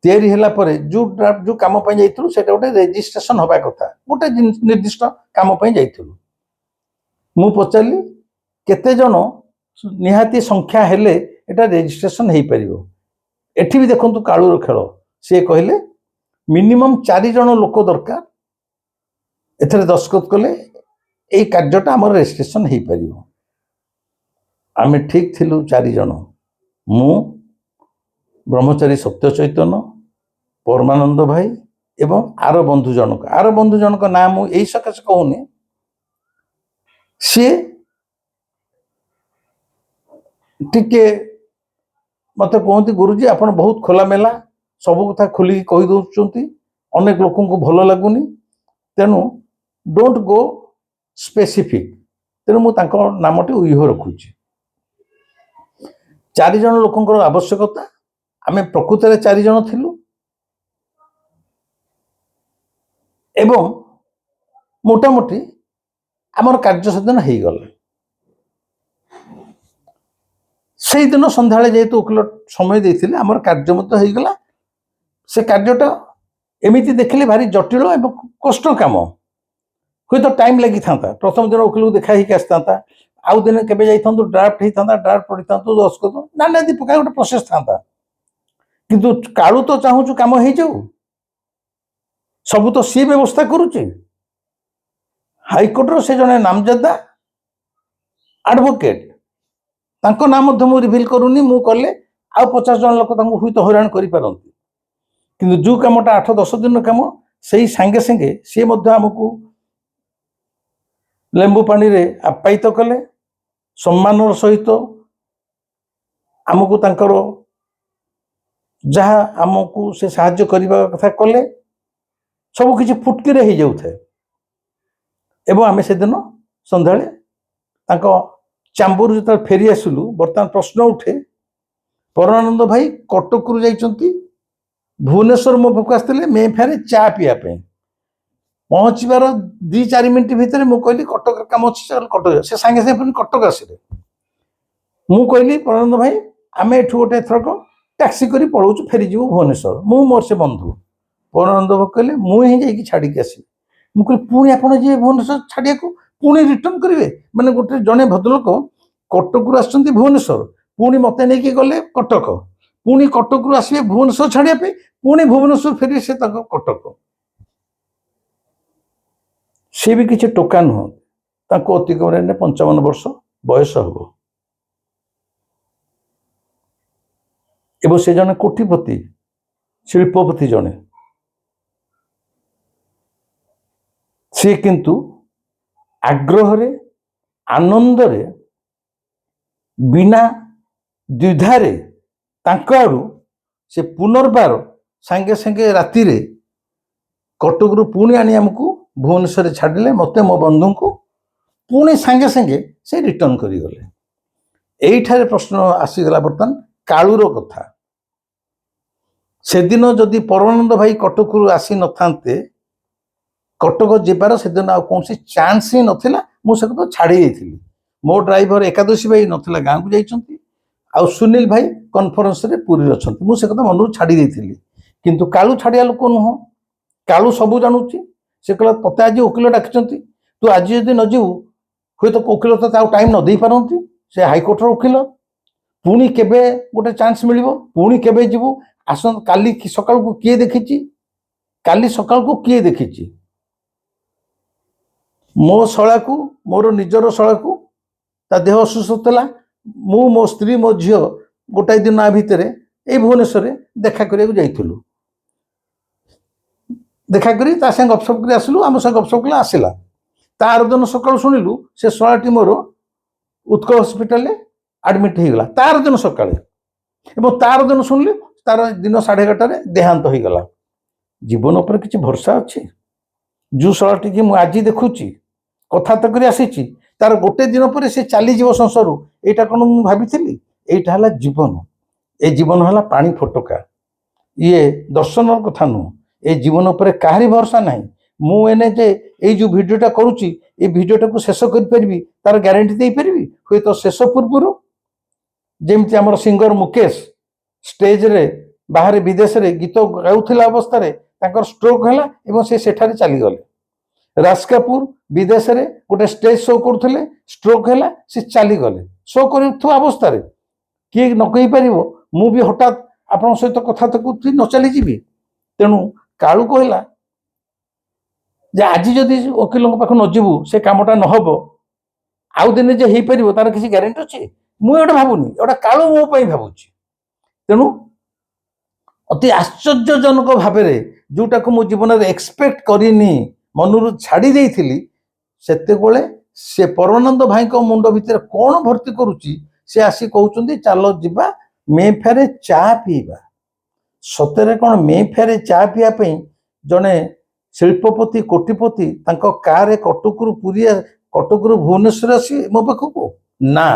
ତିଆରି ହେଲା ପରେ ଯେଉଁ ଡ୍ରାଫ୍ଟ ଯେଉଁ କାମ ପାଇଁ ଯାଇଥିଲୁ ସେଇଟା ଗୋଟେ ରେଜିଷ୍ଟ୍ରେସନ ହେବା କଥା, ଗୋଟେ ନିର୍ଦ୍ଦିଷ୍ଟ କାମ ପାଇଁ ଯାଇଥିଲୁ। ମୁଁ ପଚାରିଲି କେତେ ଜଣ ନିହାତି ସଂଖ୍ୟା ହେଲେ ଏଟା ରେଜିଷ୍ଟ୍ରେସନ ହେଇପାରିବ? ଏଠି ବି ଦେଖନ୍ତୁ କାଳୁର ଖେଳ। ସିଏ କହିଲେ ମିନିମମ୍ 4 ଜଣ ଲୋକ ଦରକାର, ଏଥିରେ ଦସ୍ତଖତ କଲେ ଏଇ କାର୍ଯ୍ୟଟା ଆମର ରେଜିଷ୍ଟ୍ରେସନ ହେଇପାରିବ। ଆମେ ଠିକ୍ ଥିଲୁ 4 ଜଣ, ମୁଁ, ବ୍ରହ୍ମଚାରୀ ସତ୍ୟ ଚୈତନ୍ୟ, ପରମାନନ୍ଦ ଭାଇ ଏବଂ ଆର ବନ୍ଧୁ ଜଣକ ନାଁ ମୁଁ ଏଇ ସକାଶେ କହୁନି। ସିଏ ଟିକେ ମତେ କୁହନ୍ତି ଗୁରୁଜୀ ଆପଣ ବହୁତ ଖୋଲାମେଲା ସବୁ କଥା ଖୋଲିକି କହି ଦଉଛନ୍ତି, ଅନେକ ଲୋକଙ୍କୁ ଭଲ ଲାଗୁନି, ତେଣୁ ଡୋଣ୍ଟ ଗୋ ସ୍ପେସିଫିକ। ତେଣୁ ମୁଁ ତାଙ୍କ ନାମଟି ଉଇହ ରଖୁଛି। 4 ଜଣ ଲୋକଙ୍କର ଆବଶ୍ୟକତା। ଆମେ ପ୍ରକୃତରେ 4 ଜଣ ଥିଲୁ ଏବଂ ମୋଟାମୋଟି ଆମର କାର୍ଯ୍ୟ ସେଦିନ ହେଇଗଲା। ସେଇଦିନ ସନ୍ଧ୍ୟାବେଳେ ଯେହେତୁ ଓକିଲ ସମୟ ଦେଇଥିଲେ ଆମର କାର୍ଯ୍ୟ ମଧ୍ୟ ହେଇଗଲା। ସେ କାର୍ଯ୍ୟଟା ଏମିତି ଦେଖିଲେ ଭାରି ଜଟିଳ ଏବଂ କଷ୍ଟ କାମ। ହୁଏତ ଟାଇମ୍ ଲାଗିଥାନ୍ତା, ପ୍ରଥମ ଦିନ ଓକିଲକୁ ଦେଖା ହେଇକି ଆସିଥାନ୍ତା, ଆଉ ଦିନେ କେବେ ଯାଇଥାନ୍ତୁ ଡ୍ରାଫ୍ଟ ହେଇଥାନ୍ତା, ଡ୍ରାଫ୍ଟ ପଢିଥାନ୍ତୁ, ଦସ୍ତଖତ ନାନାଦି ପ୍ରକାର ଗୋଟେ ପ୍ରୋସେସ ଥାନ୍ତା। କିନ୍ତୁ କାଳୁ ତ ଚାହୁଁଛୁ କାମ ହେଇଯାଉ, ସବୁ ତ ସିଏ ବ୍ୟବସ୍ଥା କରୁଛି। ହାଇକୋର୍ଟର ସେ ଜଣେ ନାମଜାଦା ଆଡଭୋକେଟ, ତାଙ୍କ ନାଁ ମଧ୍ୟ ମୁଁ ରିଭିଲ୍ କରୁନି। ମୁଁ କଲେ ଆଉ 50 ଜଣ ଲୋକ ତାଙ୍କୁ ହୁଏତ ହଇରାଣ କରିପାରନ୍ତି, କିନ୍ତୁ ଯେଉଁ କାମଟା 8-10 ଦିନର କାମ ସେଇ ସାଙ୍ଗେ ସାଙ୍ଗେ ସିଏ ମଧ୍ୟ ଆମକୁ ଲେମ୍ବୁ ପାଣିରେ ଆପ୍ୟାୟିତ କଲେ, ସମ୍ମାନର ସହିତ ଆମକୁ ତାଙ୍କର ଯାହା ଆମକୁ ସେ ସାହାଯ୍ୟ କରିବା କଥା କଲେ। ସବୁ କିଛି ଫୁଟକିରେ ହେଇଯାଉଥାଏ। ଏବଂ ଆମେ ସେଦିନ ସନ୍ଧ୍ୟାବେଳେ ତାଙ୍କ ଚାମ୍ବରରୁ ଯେତେବେଳେ ଫେରି ଆସିଲୁ, ବର୍ତ୍ତମାନ ପ୍ରଶ୍ନ ଉଠେ ପରମାନନ୍ଦ ଭାଇ କଟକରୁ ଯାଇଛନ୍ତି ଭୁବନେଶ୍ୱର ମୋ ପାଖକୁ ଆସିଥିଲେ ମେ ଫେୟାରରେ ଚା ପିଇବା ପାଇଁ। ପହଞ୍ଚିବାର 2-4 ମିନିଟ୍ ଭିତରେ ମୁଁ କହିଲି କଟକ କାମ ଅଛି, କଟକ। ସେ ସାଙ୍ଗେ ସାଙ୍ଗେ ପୁଣି କଟକ ଆସିଲେ। ମୁଁ କହିଲି ପରମାନନ୍ଦ ଭାଇ ଆମେ ଏଠୁ ଗୋଟେ ଏଥରକ ଟ୍ୟାକ୍ସି କରି ପଳଉଛୁ, ଫେରିଯିବୁ ଭୁବନେଶ୍ୱର, ମୁଁ ମୋର ସେ ବନ୍ଧୁ। ପରମାନନ୍ଦ ବାବୁ କହିଲେ ମୁଁ ହିଁ ଯାଇକି ଛାଡ଼ିକି ଆସିବି। ମୁଁ କହିଲି ପୁଣି ଆପଣ ଯିବେ ଭୁବନେଶ୍ୱର ଛାଡ଼ିବାକୁ, ପୁଣି ରିଟର୍ନ କରିବେ? ମାନେ ଗୋଟେ ଜଣେ ଭଦ୍ରଲୋକ କଟକରୁ ଆସିଛନ୍ତି ଭୁବନେଶ୍ୱର, ପୁଣି ମତେ ନେଇକି ଗଲେ କଟକ, ପୁଣି କଟକରୁ ଆସିବେ ଭୁବନେଶ୍ୱର ଛାଡ଼ିବା ପାଇଁ, ପୁଣି ଭୁବନେଶ୍ୱର ଫେରିବେ ସେ ତାଙ୍କ କଟକ। ସେ ବି କିଛି ଟୋକା ନୁହଁ, ତାଙ୍କୁ ଅତି କମରେ 55 ବର୍ଷ ବୟସ ହବ ଏବଂ ସେ ଜଣେ କୋଟିପତି, ଶିଳ୍ପପତି ଜଣେ। ସେ କିନ୍ତୁ ଆଗ୍ରହରେ, ଆନନ୍ଦରେ, ବିନା ଦ୍ୱିଧାରେ ତାଙ୍କ ଆଡୁ ସେ ପୁନର୍ବାର ସାଙ୍ଗେ ସାଙ୍ଗେ ରାତିରେ କଟକରୁ ପୁଣି ଆଣି ଆମକୁ ଭୁବନେଶ୍ୱରରେ ଛାଡ଼ିଲେ, ମତେ ମୋ ବନ୍ଧୁଙ୍କୁ, ପୁଣି ସାଙ୍ଗେ ସାଙ୍ଗେ ସେ ରିଟର୍ନ କରିଗଲେ। এইଠାରେ ପ୍ରଶ୍ନ ଆସିଗଲା ବର୍ତ୍ତମାନ କାଳୁର କଥା। ସେଦିନ ଯଦି ପରମାନନ୍ଦ ଭାଇ କଟକରୁ ଆସି ନଥାନ୍ତେ, କଟକ ଯିବାର ସେଦିନ ଆଉ କୌଣସି ଚାନ୍ସ ହିଁ ନଥିଲା। ମୁଁ ସେ କଥା ଛାଡ଼ି ଦେଇଥିଲି। ମୋ ଡ୍ରାଇଭର ଏକାଦଶୀ ଭାଇ ନଥିଲା, ଗାଁକୁ ଯାଇଛନ୍ତି, ଆଉ ସୁନୀଲ ଭାଇ କନଫରେନ୍ସରେ ପୁରୀରେ ଅଛନ୍ତି। ମୁଁ ସେ କଥା ମନରୁ ଛାଡ଼ି ଦେଇଥିଲି। କିନ୍ତୁ କାଳୁ ଛାଡ଼ିବା ଲୋକ ନୁହଁ, କାଳୁ ସବୁ ଜାଣୁଛି। ସେ କହିଲା ତତେ ଆଜି ଓକିଲ ଡାକିଛନ୍ତି, ତୁ ଆଜି ଯଦି ନ ଯିବୁ ହୁଏତ ଓକିଲ ତତେ ଆଉ ଟାଇମ୍ ନ ଦେଇପାରନ୍ତି। ସେ ହାଇକୋର୍ଟର ଓକିଲ, ପୁଣି କେବେ ଗୋଟେ ଚାନ୍ସ ମିଳିବ, ପୁଣି କେବେ ଯିବୁ। ଆସନ୍ତୁ କାଲି ସକାଳକୁ କିଏ ଦେଖିଛି, କାଲି ସକାଳକୁ କିଏ ଦେଖିଛି ମୋ ଶଳାକୁ, ମୋର ନିଜର ଶଳାକୁ, ତା ଦେହ ଅସୁସ୍ଥ ଥିଲା। ମୁଁ, ମୋ ସ୍ତ୍ରୀ, ମୋ ଝିଅ ଗୋଟାଏ ଦିନ ଭିତରେ ଏଇ ଭୁବନେଶ୍ୱରରେ ଦେଖା କରିବାକୁ ଯାଇଥିଲୁ। ଦେଖା କରି ତା ସାଙ୍ଗେ ଗପସପ କରି ଆସିଲୁ, ଆମ ସାଙ୍ଗେ ଗପସପ କଲେ ଆସିଲା। ତାର ଦିନ ସକାଳୁ ଶୁଣିଲୁ ସେ ଶଳାଟି ମୋର ଉତ୍କଳ ହସ୍ପିଟାଲରେ ଆଡମିଟ୍ ହେଇଗଲା, ତାର ଦିନ ସକାଳେ। ଏବଂ ତାର ଦିନ ଶୁଣିଲି ତାର ଦିନ 11:30ରେ ଦେହାନ୍ତ ହେଇଗଲା। ଜୀବନ ଉପରେ କିଛି ଭରସା ଅଛି? ଯେଉଁ ଶଳାଟିକି ମୁଁ ଆଜି ଦେଖୁଛି, କଥାବାର୍ତ୍ତା କରି ଆସିଛି, ତାର ଗୋଟେ ଦିନ ପରେ ସେ ଚାଲିଯିବ ସଂସାରରୁ, ଏଇଟା କ'ଣ ମୁଁ ଭାବିଥିଲି? ଏଇଟା ହେଲା ଜୀବନ। ଏ ଜୀବନ ହେଲା ପାଣି ଫୋଟକା, ଇଏ ଦର୍ଶନର କଥା ନୁହଁ। ए जीवन उपर काहारी भरोसा नहीं मु एने जे ये जो भिडियोटा करुच्ची ये भिडियोटा को शेष करी तार ग्यारंटी दे पारि हुए तो शेष पूर्व जमती आम सिंगर मुकेश स्टेज रे बाहर विदेश रे गीत गाउथिला अवस्था रे तांकर स्ट्रोक हैला एवं से सेठारे चली गले राज कपूर विदेश रे गोटे स्टेज शो करथिले स्ट्रोक हैला से चली गले शो करुथुवा अवस्था रे किए न कहि परिबो मु भी हठात आपन सहित कथा तो कुथि न चली जीवी तेणु कालू कहला जे आज जदि वकील पाख न जीवु से कामटा न हबो आउ दिन जे हे परिबो तार किसी ग्यारंटी अछि मु एटा भाबुनी एटा कालू मो पई भाबुची तेणु अति आश्चर्यजनक भाव जोटा को मो जीवन में एक्सपेक्ट करिनी मनरू छाड़ी देइथिली सेते गोले से परमानंद भाई को मुंड भितर कौन भर्ती करुची से आसी कहउचंदी चलो जिबा मे फेरे चा पीबा सतरे कौन मे फेरे चा पीया पई जने शिल्पपति कोटिपति तांको कार कटकरू पुरी कटकरू भुवनेश्वर आसी मो पाखको ना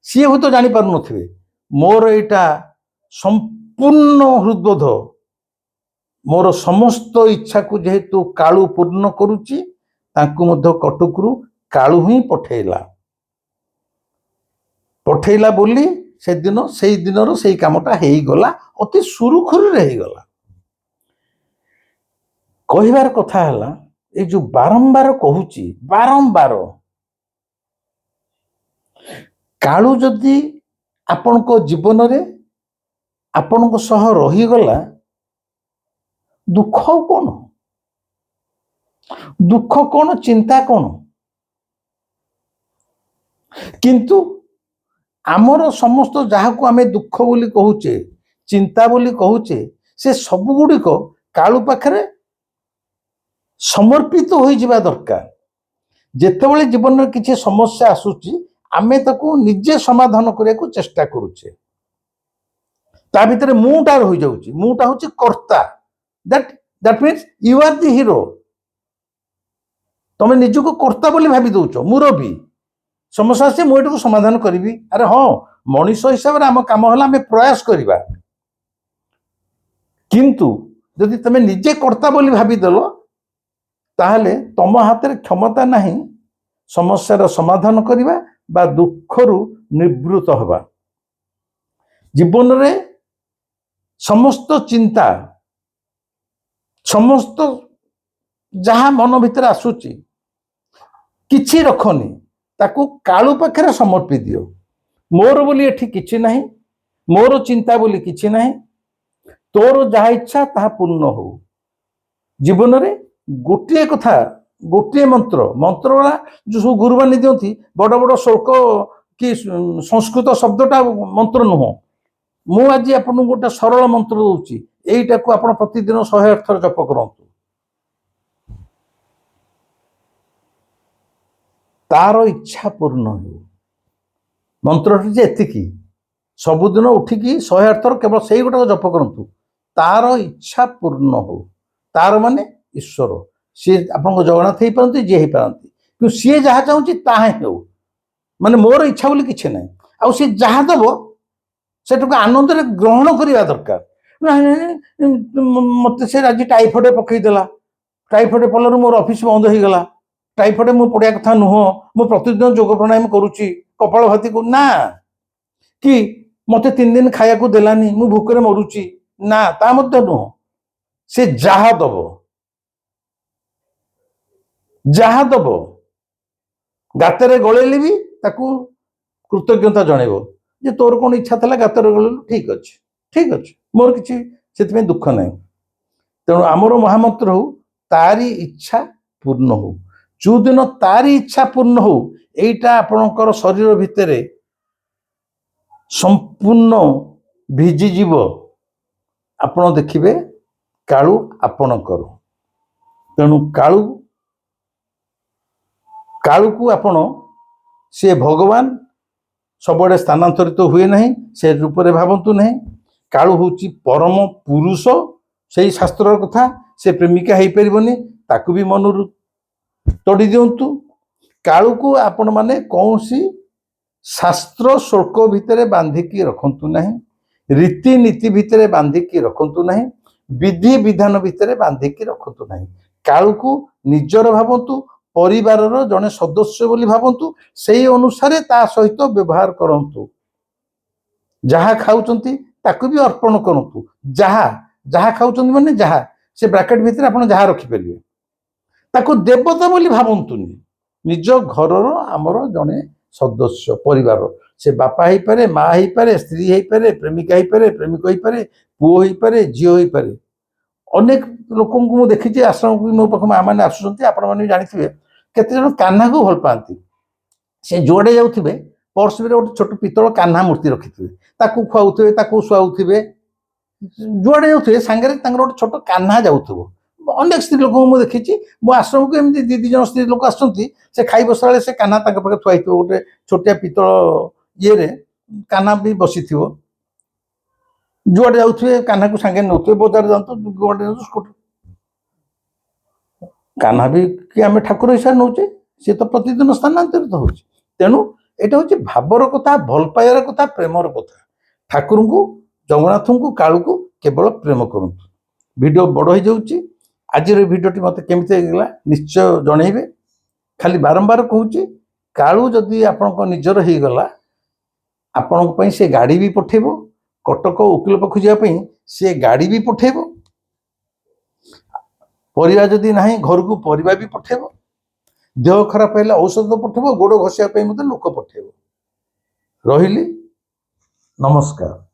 सी हो तो जानी पार नथिबे मोर एटा संपूर्ण हृदबोध मोर समस्त इच्छा को जेहेतु कालू पूर्ण करुची तांकु मध्य कटकरू कालू ही पठेला बोली से दिन से दिनर से कामटा हेई गला अति सुरुखुरु रे हेई गला कहिबार कथा हला ए जो बारंबार कहूची बारंबार कालू जदि आपण को जीवन रे आपण को सह रही गला दुख कौन चिंता कौन किंतु आमर समस्त जहाँ को आमे दुख बोली कहूचे चिंता बोली कहूचे से सब गुड़िक कालू पाखरे समर्पित हो जावा दरकार जेतेबेले जीवन में किसी समस्या आसुची आमे ताकू निजे समाधान करने को चेष्टा करुचे ता भितर मुटा रही जाउची मुटा होची कर्ता that means you are the hero तमे निजको कर्ता बोली भाबी दउछ मुरबी समस्या से मुझे को समाधान करी अरे हाँ मनीष हिसाब से आम कम है आम प्रयास करवा किंतु जदि तुम निजे कर्ता बोली भावीदेल ताहले तुम हाथ में क्षमता नहीं समस्यार समाधान करवा बा दुखरु निवृत्त हवा जीवन रे समस्त चिंता समस्त जहाँ मन भीतर आसुची किछि रखनी ताकू कालू पाखरे समर्पी दियो मोर बोली एठी किछि नहीं मोर चिंता बोली किछि नहीं तोर जहा इच्छा ताहा पूर्ण हो जीवन रे गोटे कथा गोटे मंत्र मंत्र वाला जो सब गुरुबानी दियंती बड़ बड़ श्लोक कि संस्कृत शब्दटा मंत्र नुह मु आज आपन गोटे सरल मंत्र दूची एईटा को आपण प्रतिदिन 108 थर जप करंतु तार इच्छा पूर्ण हो मंत्रटी जे एतिकी सबुदिन उठिकी 108 थर केवल से गोटे जप करंतु तार इच्छा पूर्ण हो तार माने ईश्वर सी आपन जगन्नाथ ही पारती जे ही पारती कि सी जहाँ चाहूँ ताहा हो माने मोर इच्छा बोली किछि नहीं आ सी जहाँ दब से आनंद रे ग्रहण करवा दरकार मत से आज टाइफॉइड पकईदेला टाइफॉइड फल मोर ऑफिस बंद हो गला टाइफॉइड मु पड़िया कथा नुह मु प्रतिदिन योग प्राणायाम करुच्ची कपाल भाती को ना कि मते 3 दिन खाया को देलानी मु भूखरे मरुची ना ता मध्य नुह से जहा दब गाତରେ गलेली भी ताकू कृतज्ञता जणेबो जे तोर कोन इच्छा थला गाତରେ गलेलु ठीक अछि मोर किछि सेति में दुख नै तेणु आमर महामंत्र हो तारी इच्छा पूर्ण हो जो दिन तारी इच्छा पूर्ण हो एटा आपणकर शरीर भितरे संपूर्ण भिजी जीव आपण देखिबे कालू आपणकर तेणु कालू को आपण से भगवान सबड़े स्थानांतरित तो हुए नहीं से रूप में भावतु नहीं कालू होची परम पुरुष से शास्त्र कथा से प्रेमिका हो पारबनी ताकू भी मनरू तोड़ी दिंतु कालू को आपण माने कौन सी शास्त्र शुल्क भितर बांधिकी रखंतु नहीं रीति नीति भितर बांधिकी रखंतु नहीं विधि विधान भितर बांधिकी रखतु नहीं कालू को निजर भावतु परिवार जड़े सदस्य बोली भावतु से अनुसार ता सहित व्यवहार करंतु जहाँ खाऊंती ताकू भी अर्पण करंतु जहाँ जहाँ खाऊंती माने जहाँ से ब्राकेट भितर आप जहाँ रखिपारे ताकू देवता बोली भावतुनि निज घर आमर जड़े सदस्य परिवार से बापा हो पारे माँ हो पारे स्त्री हो पारे प्रेमिका हो पारे प्रेमिक हो पारे पुओ हो पारे झील हो पारे अनेक लोक मुझे देखी आश्रम को मो पाख माँ मैंने आसुँच आपने जानते केते जन कान्हा को भल पाती से जुआड़े जाऊे पर्स में गोटे छोट पितल कान्हा मूर्ति रखिथे ताकू खुआउे शुआउे जुआड़े जाऊे सांगे गोटे छोट कान्हा जाऊे अनेक स्त्री लोक मुझे देखी मो आश्रम को एमती दी जन स्त्री लोक आसे खाई बसला से कान्हा पाखे थुआई गोटे छोटिया पितल ये कान्हा भी बसी जुआड़े जाऊे कान्हा को सांगे नौ बजार जातु जुआड़े जाऊँ कान्हा भी कि आम ठाकुर हिसाब नौचे सी तो प्रतिदिन स्थानांतरित हो तेणु यहाँ हूँ भावर कथा भल पाइबार कथा प्रेमर कथा ठाकुर को जगन्नाथ को कालू को केवल प्रेम करूँ वीडियो बड़ हो जाऊँगी आज भिडटी मत केमी लगा निश्चय जनइबे खाली बारंबार कहूँ कालू जदि आपण निजर हो गला आपण से गाड़ी भी पठेब कटक उकिल पाखु जावाई सी गाड़ी भी पठेब परिवा जदि ना घर को परिवा भी पठेब देह खराब है औषध पठेब गोड़ घसिया लोक पठेब रही नमस्कार।